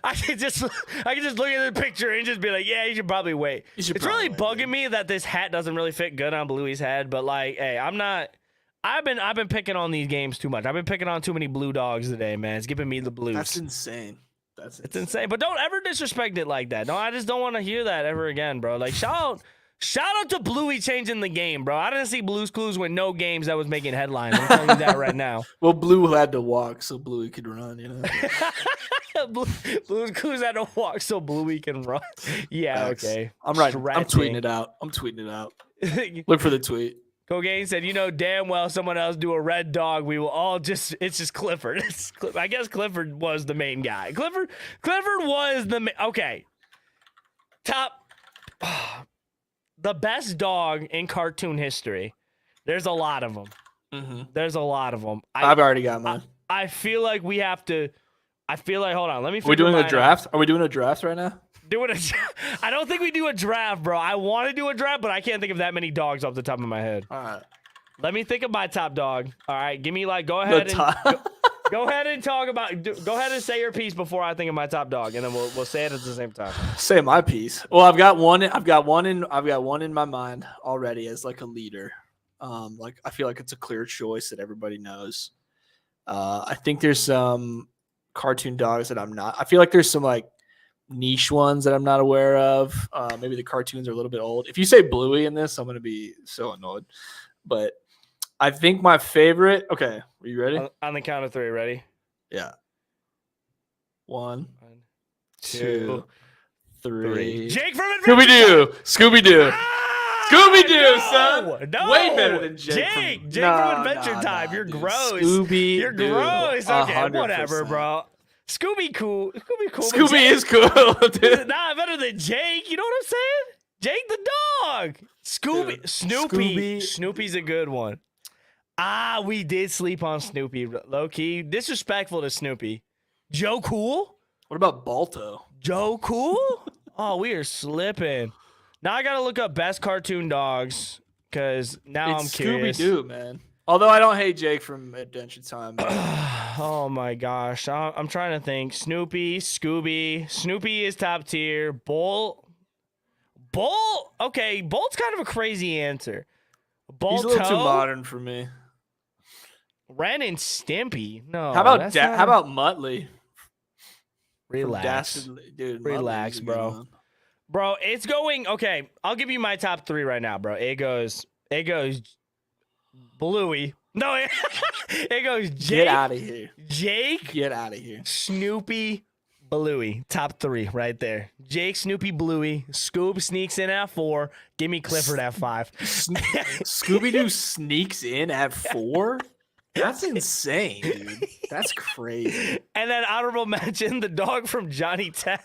I can just look at the picture and just be like, yeah, you should probably wait. It's really bugging me that this hat doesn't really fit good on Bluey's head, but like, hey, I've been picking on these games too much. I've been picking on too many blue dogs today, man. It's giving me the blues. That's insane. It's insane. But don't ever disrespect it like that. No, I just don't want to hear that ever again, bro. Like, shout out to Bluey changing the game, bro. I didn't see Blue's Clues with no games that was making headlines. I'm telling you that right now. Well, Blue had to walk so Bluey could run, you know. Blue's Clues had to walk so Bluey can run. Yeah, Facts. Okay. I'm tweeting it out. Look for the tweet. Cocaine said, damn well someone else do a red dog. We will all it's just Clifford. I guess Clifford was the main guy. Clifford was okay. Top, the best dog in cartoon history. There's a lot of them. Mm-hmm. There's a lot of them. I've already got mine. I feel like we have to, hold on. Let me Are we doing a draft? Are we doing a draft right now? I don't think we do a draft, bro. I want to do a draft, but I can't think of that many dogs off the top of my head. All right. Let me think of my top dog. All right, give me go ahead go ahead and talk about. Go ahead and say your piece before I think of my top dog, and then we'll say it at the same time. Say my piece. Well, I've got one in my mind already as like a leader. Like I feel like it's a clear choice that everybody knows. I think there's some cartoon dogs that I'm not. I feel like there's some like niche ones that I'm not aware of. Maybe the cartoons are a little bit old. If you say Bluey in this, I'm gonna be so annoyed. But I think my favorite. Okay, are you ready? On the count of 3, ready? Yeah. 1, 2, 3. Jake from Adventure Scooby Doo. Scooby-Doo, son. No. Way better than Jake. Jake from Adventure Time. You're dude. gross. Scooby-Doo. You're gross. Okay, 100%. whatever, bro. Scooby cool. Scooby is cool, dude. Nah, better than Jake. You know what I'm saying? Jake the dog. Snoopy's a good one. We did sleep on Snoopy. Low key. Disrespectful to Snoopy. Joe Cool? What about Balto? Joe Cool? Oh, we are slipping. Now I gotta look up best cartoon dogs because now I'm curious. Scooby-Doo, man. Although I don't hate Jake from Adventure Time. Oh my gosh, I'm trying to think. Snoopy, Scooby. Snoopy is top tier. Bolt. Okay, Bolt's kind of a crazy answer. He's a little too modern for me. Ren and Stimpy. No. How about Muttley? Relax, dude. Relax, bro. Bro, it's going okay. I'll give you my top 3 right now, bro. It goes Bluey. No, it goes Jake. Get out of here. Jake. Get out of here. Snoopy, Bluey. Top 3 right there. Jake, Snoopy, Bluey. Scoob sneaks in at 4. Give me Clifford at 5. Scooby-Doo sneaks in at 4? That's insane, dude. That's crazy. And then honorable mention, the dog from Johnny Test.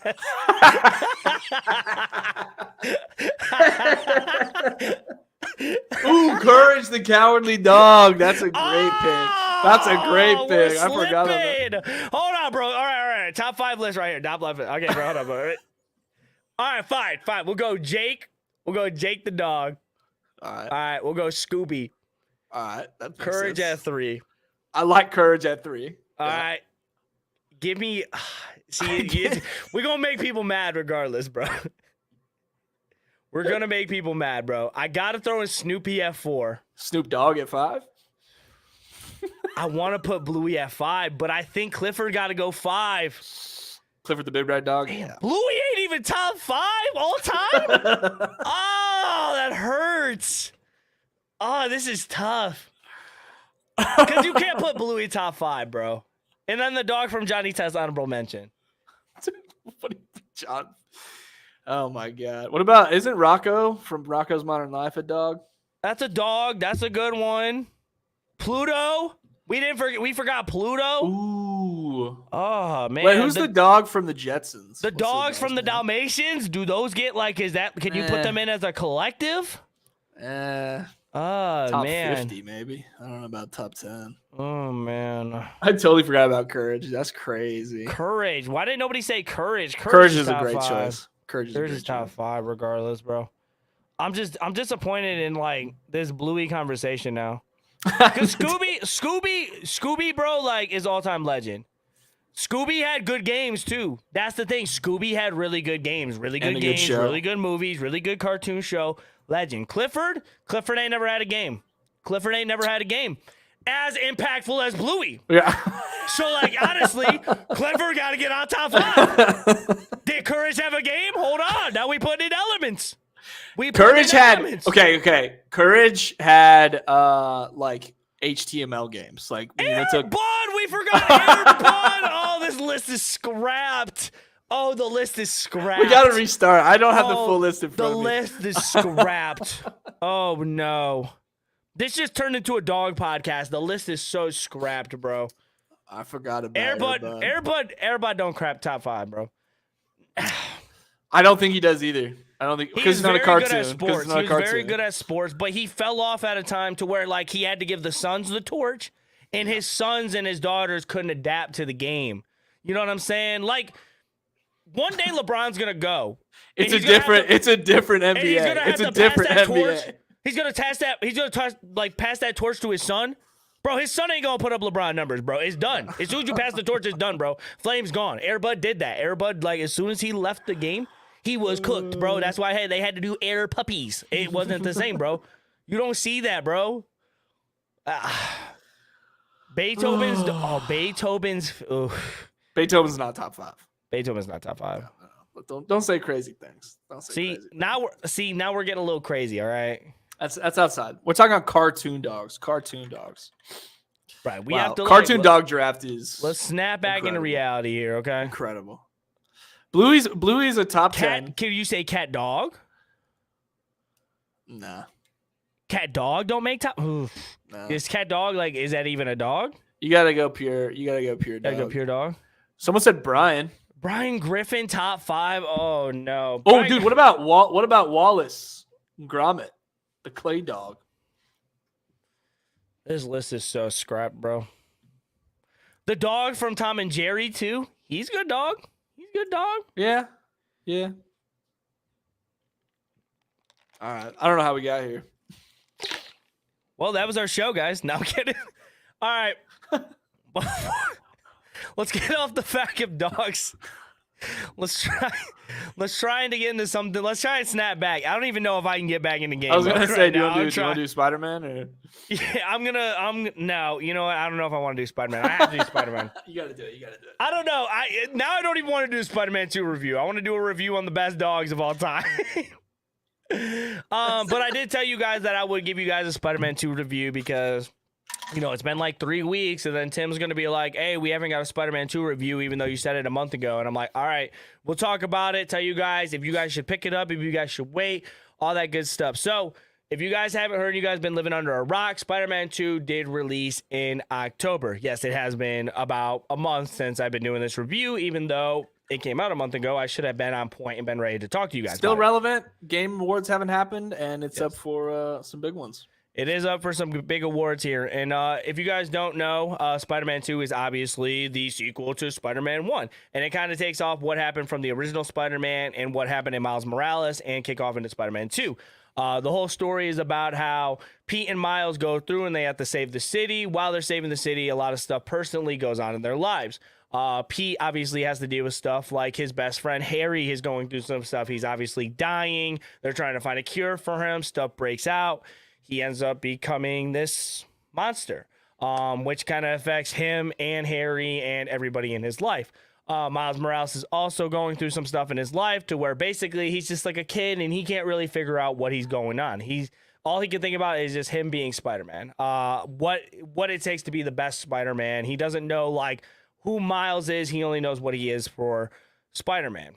Ooh, Courage the Cowardly Dog. That's a great pick. That's a great pick. I forgot about that. Hold on, bro. All right. Top 5 list right here. Top 5. Okay, bro. Hold on, bro. All right, fine. We'll go Jake. We'll go Jake the dog. All right. We'll go Scooby. All right. That Courage sense. at 3. I like Courage at 3. All right. Give me. See, we're going to make people mad regardless, bro. We're going to make people mad, bro. I got to throw in Snoopy at 4. Snoop Dogg at 5? I want to put Bluey at 5, but I think Clifford got to go 5. Clifford the Big Red Dog? Damn, Bluey ain't even top 5 all time? Oh, that hurts. Oh, this is tough. Because you can't put Bluey top 5, bro. And then the dog from Johnny Test, honorable mention. John. Oh, my God. What about, isn't Rocco from Rocco's Modern Life a dog? That's a dog. That's a good one. Pluto. We forgot Pluto. Ooh. Oh, man. Wait, who's the dog from the Jetsons? The dogs from the Dalmatians? Do those get can you put them in as a collective? Top man. 50 maybe. I don't know about top 10. Oh man. I totally forgot about Courage. That's crazy. Courage. Why didn't nobody say Courage? Courage is a great choice. Courage is top 5 regardless, bro. I'm disappointed in like this Bluey conversation now. Cause Scooby, bro, like is all-time legend. Scooby had good games too. That's the thing. Scooby had really good games, really good games, really good movies, really good cartoon show. Legend. Clifford ain't never had a game. As impactful as Bluey. Yeah. So, like, honestly, Clifford got to get on top 5. Did Courage have a game? Hold on. Now we put in elements. Courage had okay. Courage had like HTML games. Like Air Bud, we forgot Air Bud. Oh, this list is scrapped. Oh, the list is scrapped. We gotta restart. I don't have the full list in front of me. The list is scrapped. Oh no. This just turned into a dog podcast. The list is so scrapped, bro. I forgot about Airbud. Airbud don't crap top 5, bro. I don't think he does either. I don't think because he's not a cartoon. He was very good at sports, but he fell off at a time to where like he had to give the sons the torch, and his sons and his daughters couldn't adapt to the game. You know what I'm saying? Like one day LeBron's gonna go. It's a different NBA. It's a different NBA. He's gonna pass that torch to his son. Bro, his son ain't gonna put up LeBron numbers, bro. It's done. As soon as you pass the torch, it's done, bro. Flame's gone. Airbud did that. Airbud, like, as soon as he left the game, he was cooked, bro. That's why they had to do air puppies. It wasn't the same, bro. You don't see that, bro. Beethoven's not top 5. Beethoven's not top 5. No. Don't say crazy things. Now we're getting a little crazy, all right? That's outside. We're talking about cartoon dogs. Right. We have to cartoon dog draft is. Let's snap back into reality here, okay? Incredible. Bluey's a top 10. Can you say cat dog? Nah. Cat dog don't make top. No. Is cat dog is that even a dog? You gotta go pure. You gotta go pure dog. Gotta go pure dog. Someone said Brian Griffin top 5. Oh no. Dude, what about Wallace Gromit? The clay dog. This list is so scrap, bro. The dog from Tom and Jerry, too. He's a good dog. Yeah. All right. I don't know how we got here. Well, that was our show, guys. Now I'm kidding. All right. Let's get off the fact of dogs. Let's try and get into something. Let's try and snap back. I don't even know if I can get back in the game. I was gonna say, do you want to do Spider-Man or? Yeah, no. You know what? I don't know if I want to do Spider-Man. I have to do Spider-Man. You gotta do it. I don't know. I don't even want to do a Spider-Man 2 review. I want to do a review on the best dogs of all time. But I did tell you guys that I would give you guys a Spider-Man 2 review because, it's been like 3 weeks, and then Tim's going to be like, hey, we haven't got a Spider-Man 2 review, even though you said it a month ago. And I'm like, all right, we'll talk about it, tell you guys if you guys should pick it up, if you guys should wait, all that good stuff. So if you guys haven't heard, you guys been living under a rock, Spider-Man 2 did release in October. Yes, it has been about a month since I've been doing this review, even though it came out a month ago. I should have been on point and been ready to talk to you guys. Still relevant. Game awards haven't happened, and it's up for some big ones. It is up for some big awards here. And if you guys don't know, Spider-Man 2 is obviously the sequel to Spider-Man 1. And it kind of takes off what happened from the original Spider-Man and what happened in Miles Morales and kick off into Spider-Man 2. The whole story is about how Pete and Miles go through and they have to save the city. While they're saving the city, a lot of stuff personally goes on in their lives. Pete obviously has to deal with stuff like his best friend Harry is going through some stuff. He's obviously dying. They're trying to find a cure for him. Stuff breaks out. He ends up becoming this monster, which kind of affects him and Harry and everybody in his life. Miles Morales is also going through some stuff in his life to where basically he's just like a kid and he can't really figure out what he's going on. All he can think about is just him being Spider-Man. What it takes to be the best Spider-Man. He doesn't know who Miles is. He only knows what he is for Spider-Man.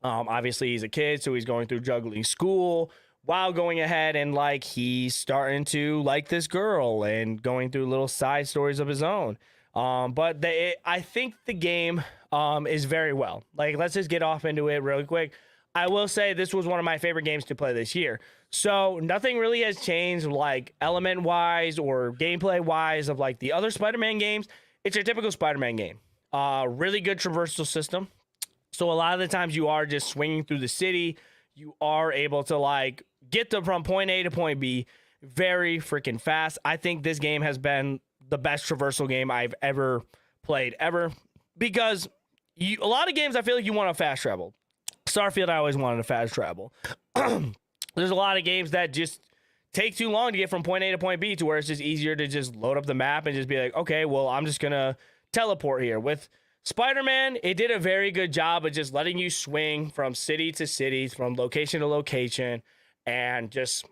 Obviously he's a kid, so he's going through juggling school while going ahead and he's starting to like this girl and going through little side stories of his own. But I think the game is very well. Let's just get off into it really quick. I will say this was one of my favorite games to play this year. So nothing really has changed element wise or gameplay wise of the other Spider-Man games. It's your typical Spider-Man game. Really good traversal system. So a lot of the times you are just swinging through the city. You are able to get from point A to point B very freaking fast. I think this game has been the best traversal game I've ever played ever, because a lot of games I feel like you want to fast travel. Starfield, I always wanted to fast travel. There's a lot of games that just take too long to get from point A to point B to where it's just easier to just load up the map and just be like, okay, well, I'm just going to teleport here. With Spider-Man, it did a very good job of just letting you swing from city to city, from location to location, and just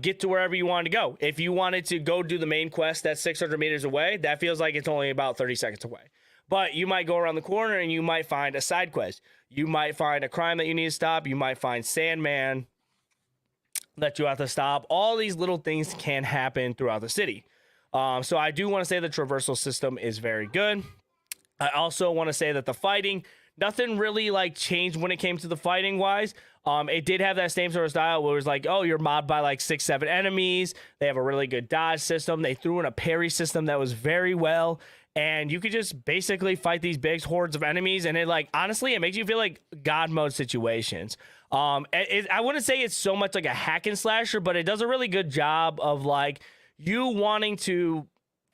get to wherever you wanted to go. If you wanted to go do the main quest that's 600 meters away, that feels like it's only about 30 seconds away. But you might go around the corner and you might find a side quest. You might find a crime that you need to stop. You might find Sandman. that you have to stop. All these little things can happen throughout the city. So I do want to say the traversal system is very good. I also want to say that the fighting, nothing really like changed when it came to the fighting wise. It did have that same sort of style where it was like, oh, you're mobbed by like 6-7 enemies. They have a really good dodge system. They threw in a parry system that was very well. And you could just basically fight these big hordes of enemies. And it like, honestly, it makes you feel like God mode situations. I wouldn't say it's so much like a hack and slasher, but it does a really good job of like you wanting to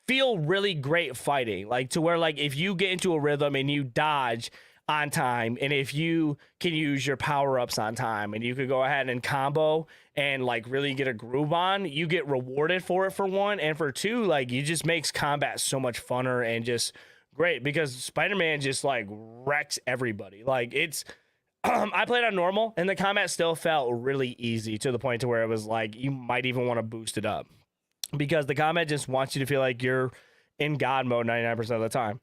feel really great fighting. Like to where like if you get into a rhythm and you dodge on time, and if you can use your power-ups on time, and you could go ahead and combo and like really get a groove on, you get rewarded for it, for one, and for two, like it just makes combat so much funner and just great, because Spider-Man just like wrecks everybody. Like it's I played on normal and the combat still felt really easy, to the point to where it was like you might even want to boost it up, because the combat just wants you to feel like you're in God mode 99% of the time.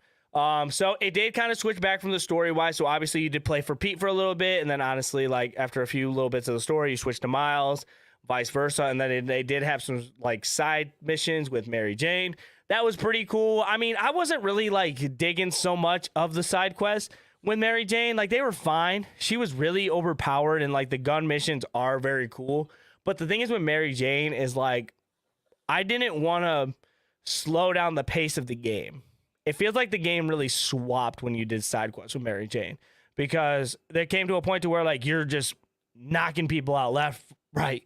So it did kind of switch back from the story wise. So obviously you did play for Pete for a little bit, and then honestly, like after a few little bits of the story, you switched to Miles, vice versa. And then they did have some like side missions with Mary Jane. That was pretty cool. I mean, I wasn't really like digging so much of the side quests with Mary Jane. Like they were fine. She was really overpowered, and like the gun missions are very cool. But the thing is with Mary Jane is like, I didn't want to slow down the pace of the game. It feels like the game really swapped when you did side quests with Mary Jane, because they came to a point to where like you're just knocking people out left, right,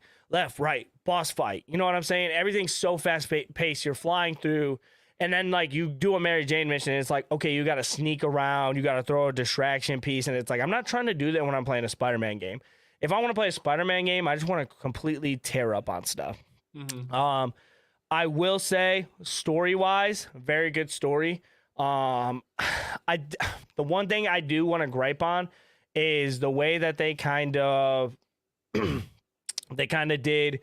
boss fight. You know what I'm saying? Everything's so fast paced. You're flying through, and then like you do a Mary Jane mission, and it's like, okay, you got to sneak around, you got to throw a distraction piece, and it's like, I'm not trying to do that when I'm playing a Spider-Man game. If I want to play a Spider-Man game, I just want to completely tear up on stuff. Mm-hmm. I will say, story-wise, very good story. The one thing I do want to gripe on is the way that they kind of did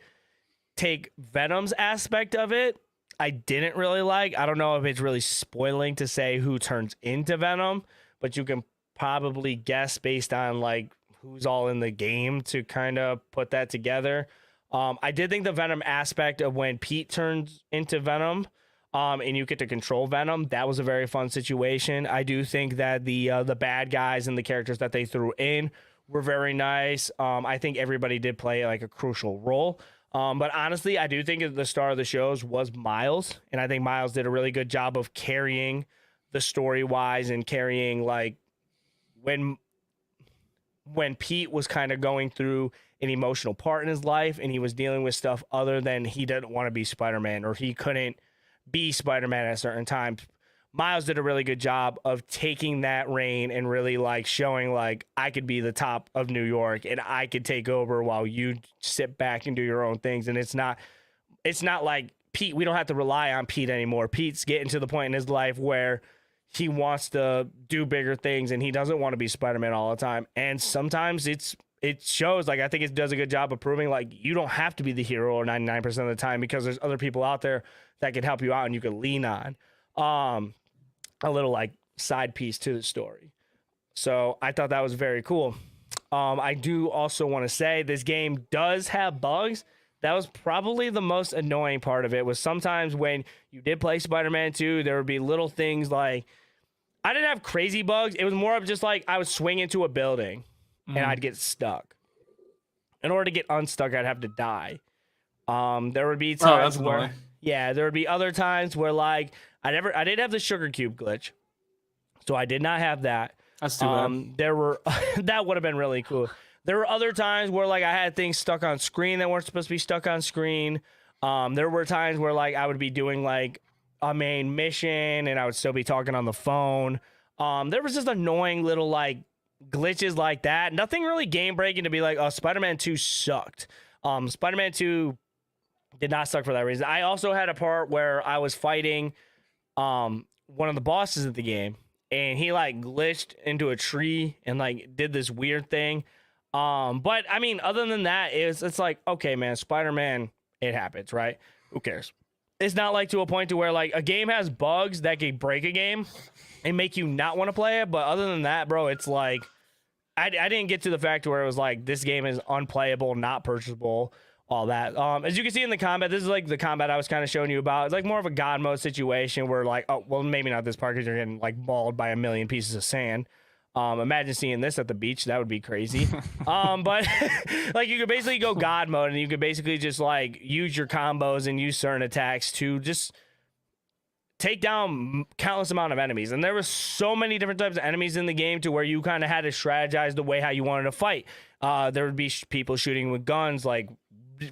take Venom's aspect of it. I didn't really like. I don't know if it's really spoiling to say who turns into Venom, but you can probably guess based on like who's all in the game to kind of put that together. I did think the Venom aspect of when Pete turns into Venom, and you get to control Venom, that was a very fun situation. I do think that the bad guys and the characters that they threw in were very nice. I think everybody did play like a crucial role. But honestly, I do think the star of the shows was Miles, and I think Miles did a really good job of carrying the story wise and carrying like when Pete was kind of going through an emotional part in his life and he was dealing with stuff other than he didn't want to be Spider-Man, or he couldn't be Spider-Man at certain times. Miles did a really good job of taking that reign and really like showing like, I could be the top of New York and I could take over while you sit back and do your own things. And it's not like Pete, we don't have to rely on Pete anymore. Pete's getting to the point in his life where he wants to do bigger things and he doesn't want to be Spider-Man all the time. And sometimes it shows. Like, I think it does a good job of proving like you don't have to be the hero 99% of the time, because there's other people out there that can help you out and you can lean on. A little like side piece to the story. So I thought that was very cool. I do also want to say this game does have bugs. That was probably the most annoying part of it, was sometimes when you did play Spider-Man 2, there would be little things like, I didn't have crazy bugs. It was more of just like I would swing into a building and I'd get stuck. In order to get unstuck, I'd have to die. There would be times where, yeah, there would be other times where like I did have the sugar cube glitch, so I did not have that. That's too bad. There were that would have been really cool. There were other times where like I had things stuck on screen that weren't supposed to be stuck on screen. There were times where like I would be doing like a main mission and I would still be talking on the phone. There was just annoying little like glitches like that. Nothing really game breaking to be like, oh, Spider-Man 2 sucked. Spider-Man 2 did not suck for that reason. I also had a part where I was fighting one of the bosses of the game, and he like glitched into a tree and like did this weird thing. But I mean, other than that, it's like, okay, man, Spider-Man, it happens, right? Who cares? It's not like to a point to where like a game has bugs that can break a game and make you not want to play it. But other than that, bro, it's like I didn't get to the fact where it was like this game is unplayable, not purchasable, all that. As you can see in the combat, this is like the combat I was kind of showing you about. It's like more of a God mode situation where like, oh, well, maybe not this part because you're getting like mauled by a million pieces of sand. Imagine seeing this at the beach. That would be crazy. But like you could basically go God mode and you could basically just like use your combos and use certain attacks to just take down countless amount of enemies. And there were so many different types of enemies in the game to where you kind of had to strategize the way how you wanted to fight. There would be people shooting with guns like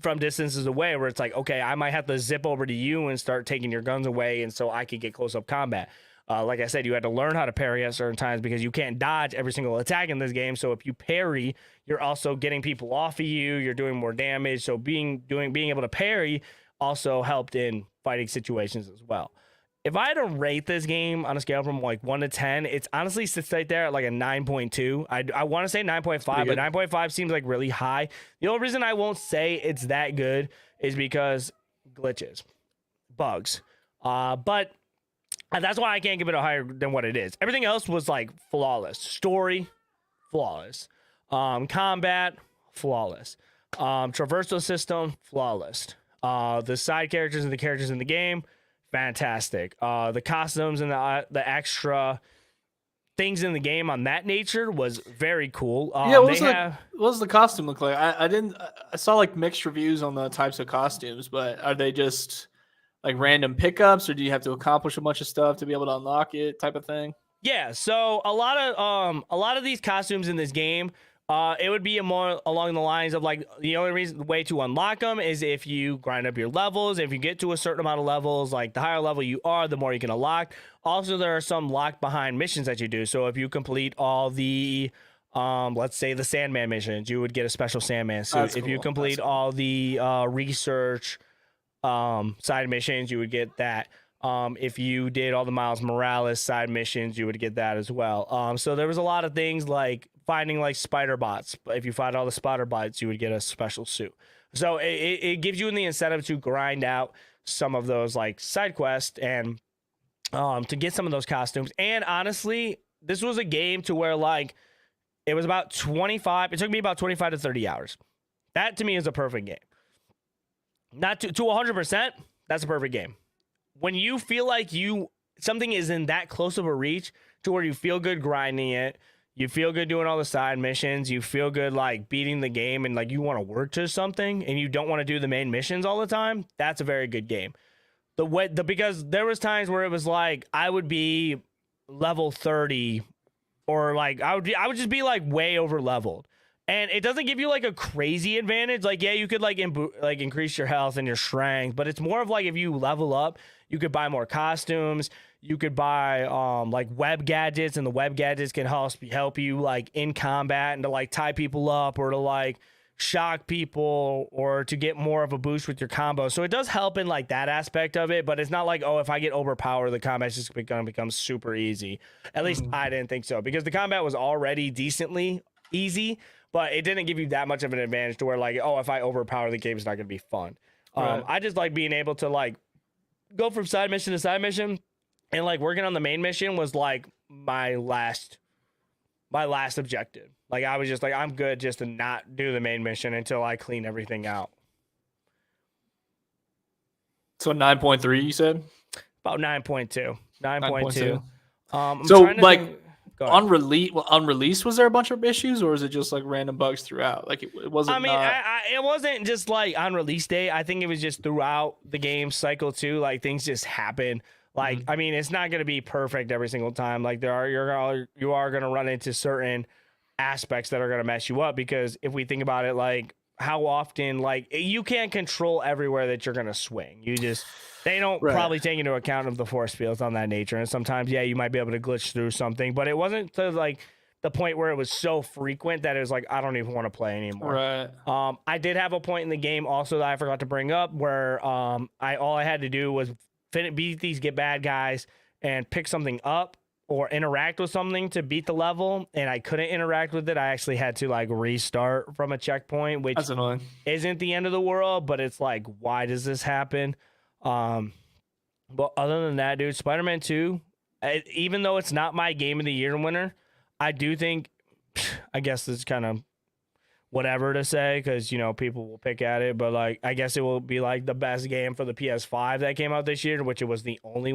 from distances away where it's like, okay, I might have to zip over to you and start taking your guns away and so I could get close up combat. Like I said, you had to learn how to parry at certain times because you can't dodge every single attack in this game. So if you parry, you're also getting people off of you. You're doing more damage. So being able to parry also helped in fighting situations as well. If I had to rate this game on a scale from like 1 to 10, it's honestly sits right there at like a 9.2. I want to say 9.5, but 9.5 seems like really high. The only reason I won't say it's that good is because glitches, bugs. But that's why I can't give it a higher than what it is. Everything else was like flawless. Story, flawless. Combat, flawless. Traversal system, flawless. The side characters and the characters in the game, fantastic. The costumes and the extra things in the game on that nature was very cool. What does the costume look like? I saw like mixed reviews on the types of costumes, but are they just like random pickups, or do you have to accomplish a bunch of stuff to be able to unlock it, type of thing? Yeah, so a lot of these costumes in this game, it would be more along the lines of like the way to unlock them is if you grind up your levels. If you get to a certain amount of levels, like the higher level you are, the more you can unlock. Also, there are some locked behind missions that you do. So if you complete all the let's say the Sandman missions, you would get a special Sandman suit. That's if you complete all the research side missions, you would get that. If you did all the Miles Morales side missions, you would get that as well. So there was a lot of things like finding like spider bots. If you find all the spider bots, you would get a special suit. So it gives you the incentive to grind out some of those like side quests and to get some of those costumes. And honestly, this was a game to where like it was about 25. It took me about 25 to 30 hours. That to me is a perfect game. Not to 100%. That's a perfect game. When you feel like something is in that close of a reach to where you feel good grinding it, you feel good doing all the side missions, you feel good like beating the game and like you want to work to something and you don't want to do the main missions all the time, that's a very good game. Because there was times where it was like I would be level 30 or like I would just be like way over leveled. And it doesn't give you like a crazy advantage. Like, yeah, you could like increase your health and your strength, but it's more of like if you level up, you could buy more costumes. You could buy like web gadgets, and the web gadgets can help you like in combat and to like tie people up or to like shock people or to get more of a boost with your combo. So it does help in like that aspect of it, but it's not like, oh, if I get overpowered, the combat's just going to become super easy. At least I didn't think so, because the combat was already decently easy, but it didn't give you that much of an advantage to where like, oh, if I overpower the game, it's not going to be fun. Right. I just like being able to like go from side mission to side mission, and like working on the main mission was like my last objective. Like I was just like, I'm good just to not do the main mission until I clean everything out. So 9.3, you said? About 9.2. 9.2. So like on release, was there a bunch of issues, or was it just like random bugs throughout? Like it wasn't. I mean, it wasn't just like on release day. I think it was just throughout the game cycle too. Like things just happen. Like I mean, it's not going to be perfect every single time. Like you are going to run into certain aspects that are going to mess you up, because if we think about it, like how often, like you can't control everywhere that you're going to swing. They don't probably take into account of the force fields on that nature. And sometimes, yeah, you might be able to glitch through something, but it wasn't to like the point where it was so frequent that it was like, I don't even want to play anymore. Right. I did have a point in the game also that I forgot to bring up where all I had to do was beat these bad guys and pick something up or interact with something to beat the level, and I couldn't interact with it. I actually had to like restart from a checkpoint, which that's annoying. Isn't the end of the world, but it's like, why does this happen? But other than that, dude, Spider-Man 2, even though it's not my game of the year winner, I do think, I guess this is kind of whatever to say because people will pick at it, but like I guess it will be like the best game for the PS5 that came out this year, which it was the only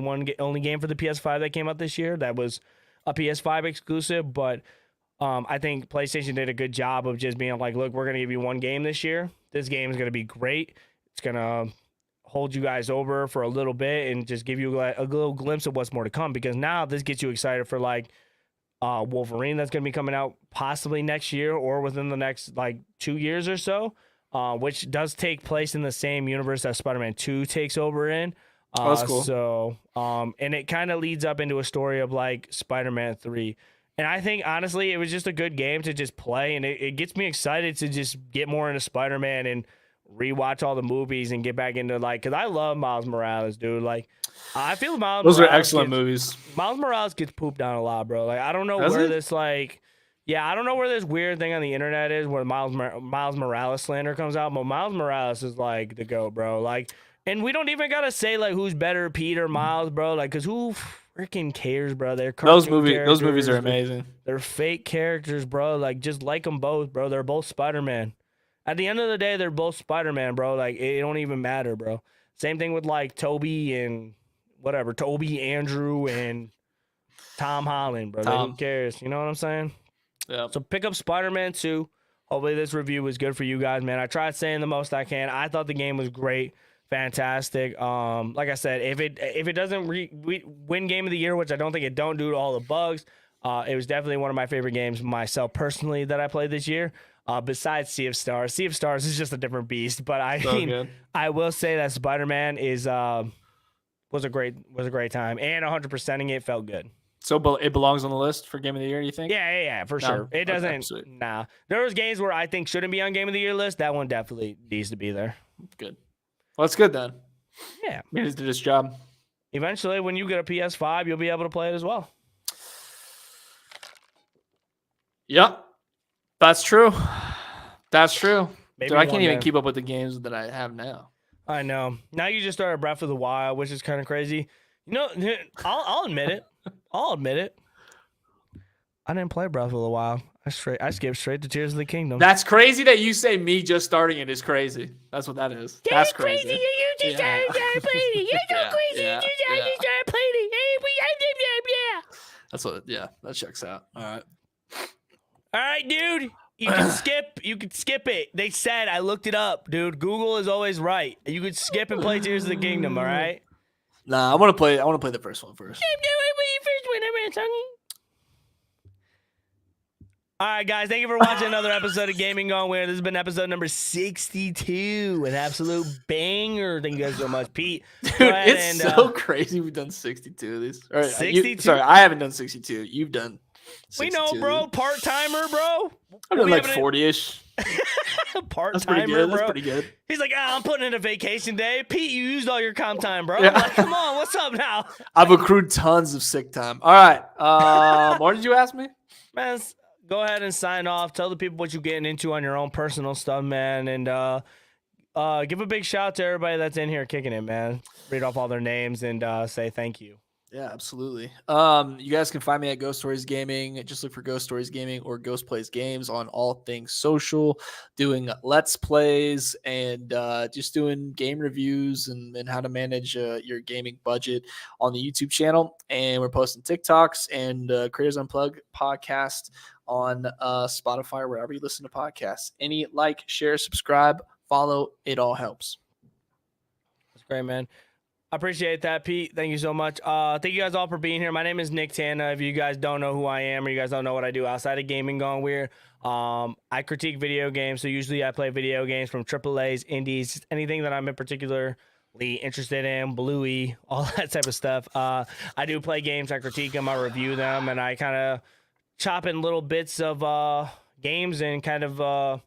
game for the PS5 that came out this year that was a PS5 exclusive. But I think PlayStation did a good job of just being like, look, we're gonna give you one game this year. This game is gonna be great. It's gonna hold you guys over for a little bit and just give you a little glimpse of what's more to come, because now this gets you excited for like Wolverine that's going to be coming out possibly next year or within the next like 2 years or so, which does take place in the same universe that Spider-Man 2 takes over in. That's cool. So, and it kind of leads up into a story of like Spider-Man 3. And I think, honestly, it was just a good game to just play, and it gets me excited to just get more into Spider-Man and rewatch all the movies and get back into like, because I love Miles Morales, dude. Like, I feel those are excellent movies. Miles Morales gets pooped on a lot, bro. Like, I don't know where this like, I don't know where this weird thing on the internet is where Miles Morales slander comes out, but Miles Morales is like the GOAT, bro. Like, and we don't even gotta say like who's better, Pete or Miles, bro. Like, cause who freaking cares, bro? Those movies are amazing. They're fake characters, bro. Like, just like them both, bro. They're both Spider-Man. At the end of the day, they're both Spider-Man, bro. Like, it don't even matter, bro. Same thing with, like, Toby, Andrew, and Tom Holland, bro. Like, who cares? You know what I'm saying? Yeah. So pick up Spider-Man 2. Hopefully this review was good for you guys, man. I tried saying the most I can. I thought the game was great. Fantastic. Like I said, if it doesn't win Game of the Year, which I don't think it don't due to all the bugs, it was definitely one of my favorite games myself personally that I played this year. Besides Sea of Stars. Sea of Stars is just a different beast, but I will say that Spider-Man was a great time, and 100%ing it felt good. So it belongs on the list for Game of the Year, you think? Yeah, for sure. It doesn't. Okay, nah, there was games where I think shouldn't be on Game of the Year list. That one definitely needs to be there. Good. Well, that's good then. Yeah, he did his job. Eventually, when you get a PS5, you'll be able to play it as well. Yep. That's true. That's true. Maybe Dude, I can't even keep up with the games that I have now. I know. Now you just started Breath of the Wild, which is kind of crazy. I'll admit it. I'll admit it. I didn't play Breath of the Wild. I skipped straight to Tears of the Kingdom. That's crazy that you say me just starting it is crazy. That's what that is. That's crazy. You just started playing it. You're so crazy. You just started playing it. Yeah. That's what. Yeah, that checks out. All right, dude. You can skip it. They said, I looked it up, dude. Google is always right. You could skip and play Tears of the Kingdom, all right? Nah, I want to play the first one first. All right, guys. Thank you for watching another episode of Gaming Gone Weird. This has been episode number 62, an absolute banger. Thank you guys so much, Pete. Dude, it's so crazy we've done 62 of these. All right, 62? Sorry, I haven't done 62. You've done 62. We know, bro. Part-timer, bro. I've done like 40-ish. Part-timer, bro. That's pretty good. He's like, I'm putting in a vacation day. Pete, you used all your comp time, bro. Yeah. I'm like, come on, what's up now? I've accrued tons of sick time. All right. What did you ask me? Man, go ahead and sign off. Tell the people what you're getting into on your own personal stuff, man. And give a big shout out to everybody that's in here kicking it, man. Read off all their names and say thank you. Yeah, absolutely. You guys can find me at Ghost Stories Gaming. Just look for Ghost Stories Gaming or Ghost Plays Games on all things social, doing Let's Plays and just doing game reviews and how to manage your gaming budget on the YouTube channel. And we're posting TikToks and Creators Unplugged podcast on Spotify or wherever you listen to podcasts. Any like, share, subscribe, follow, it all helps. That's great, man. I appreciate that, Pete. Thank you so much. Thank you guys all for being here. My name is Nicktana. If you guys don't know who I am or you guys don't know what I do outside of Gaming Gone Weird, I critique video games. So usually I play video games from AAAs, indies, just anything that I'm in particularly interested in, Bluey, all that type of stuff. I do play games. I critique them. I review them. And I kind of chop in little bits of games and kind of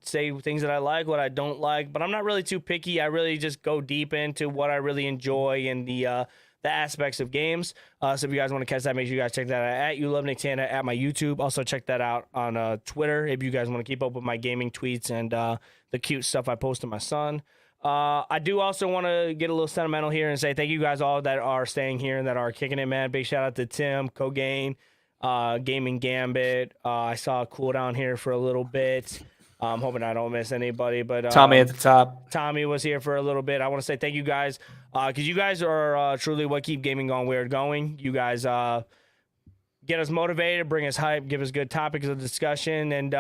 say things that I like, what I don't like, but I'm not really too picky. I really just go deep into what I really enjoy and the aspects of games. So if you guys want to catch that, make sure you guys check that out at You Love Nicktana at my YouTube. Also check that out on Twitter if you guys want to keep up with my gaming tweets and the cute stuff I post to my son. I do also want to get a little sentimental here and say thank you guys all that are staying here and that are kicking it, man. Big shout out to Tim, Cogain, Gaming Gambit. I saw Cooldown here for a little bit. I'm hoping I don't miss anybody, but Tommy at the top. Tommy was here for a little bit. I want to say thank you guys, because you guys are truly what keep Gaming Gone Weird going. You guys get us motivated, bring us hype, give us good topics of discussion, and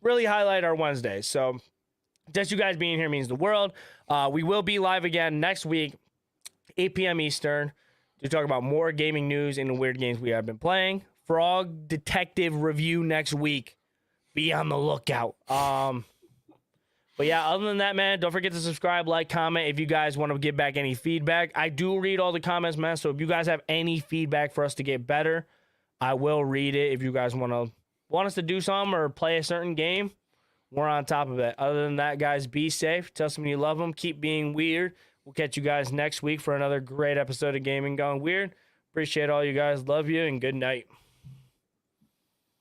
really highlight our Wednesdays. So just you guys being here means the world. We will be live again next week, 8 p.m. Eastern, to talk about more gaming news and the weird games we have been playing. Frog Detective review next week. Be on the lookout. But yeah, other than that, man, don't forget to subscribe, like, comment. If you guys want to give back any feedback, I do read all the comments, man. So if you guys have any feedback for us to get better, I will read it. If you guys want us to do something or play a certain game, we're on top of it. Other than that, guys, be safe. Tell someone you love them. Keep being weird. We'll catch you guys next week for another great episode of Gaming Gone Weird. Appreciate all you guys. Love you, and good night.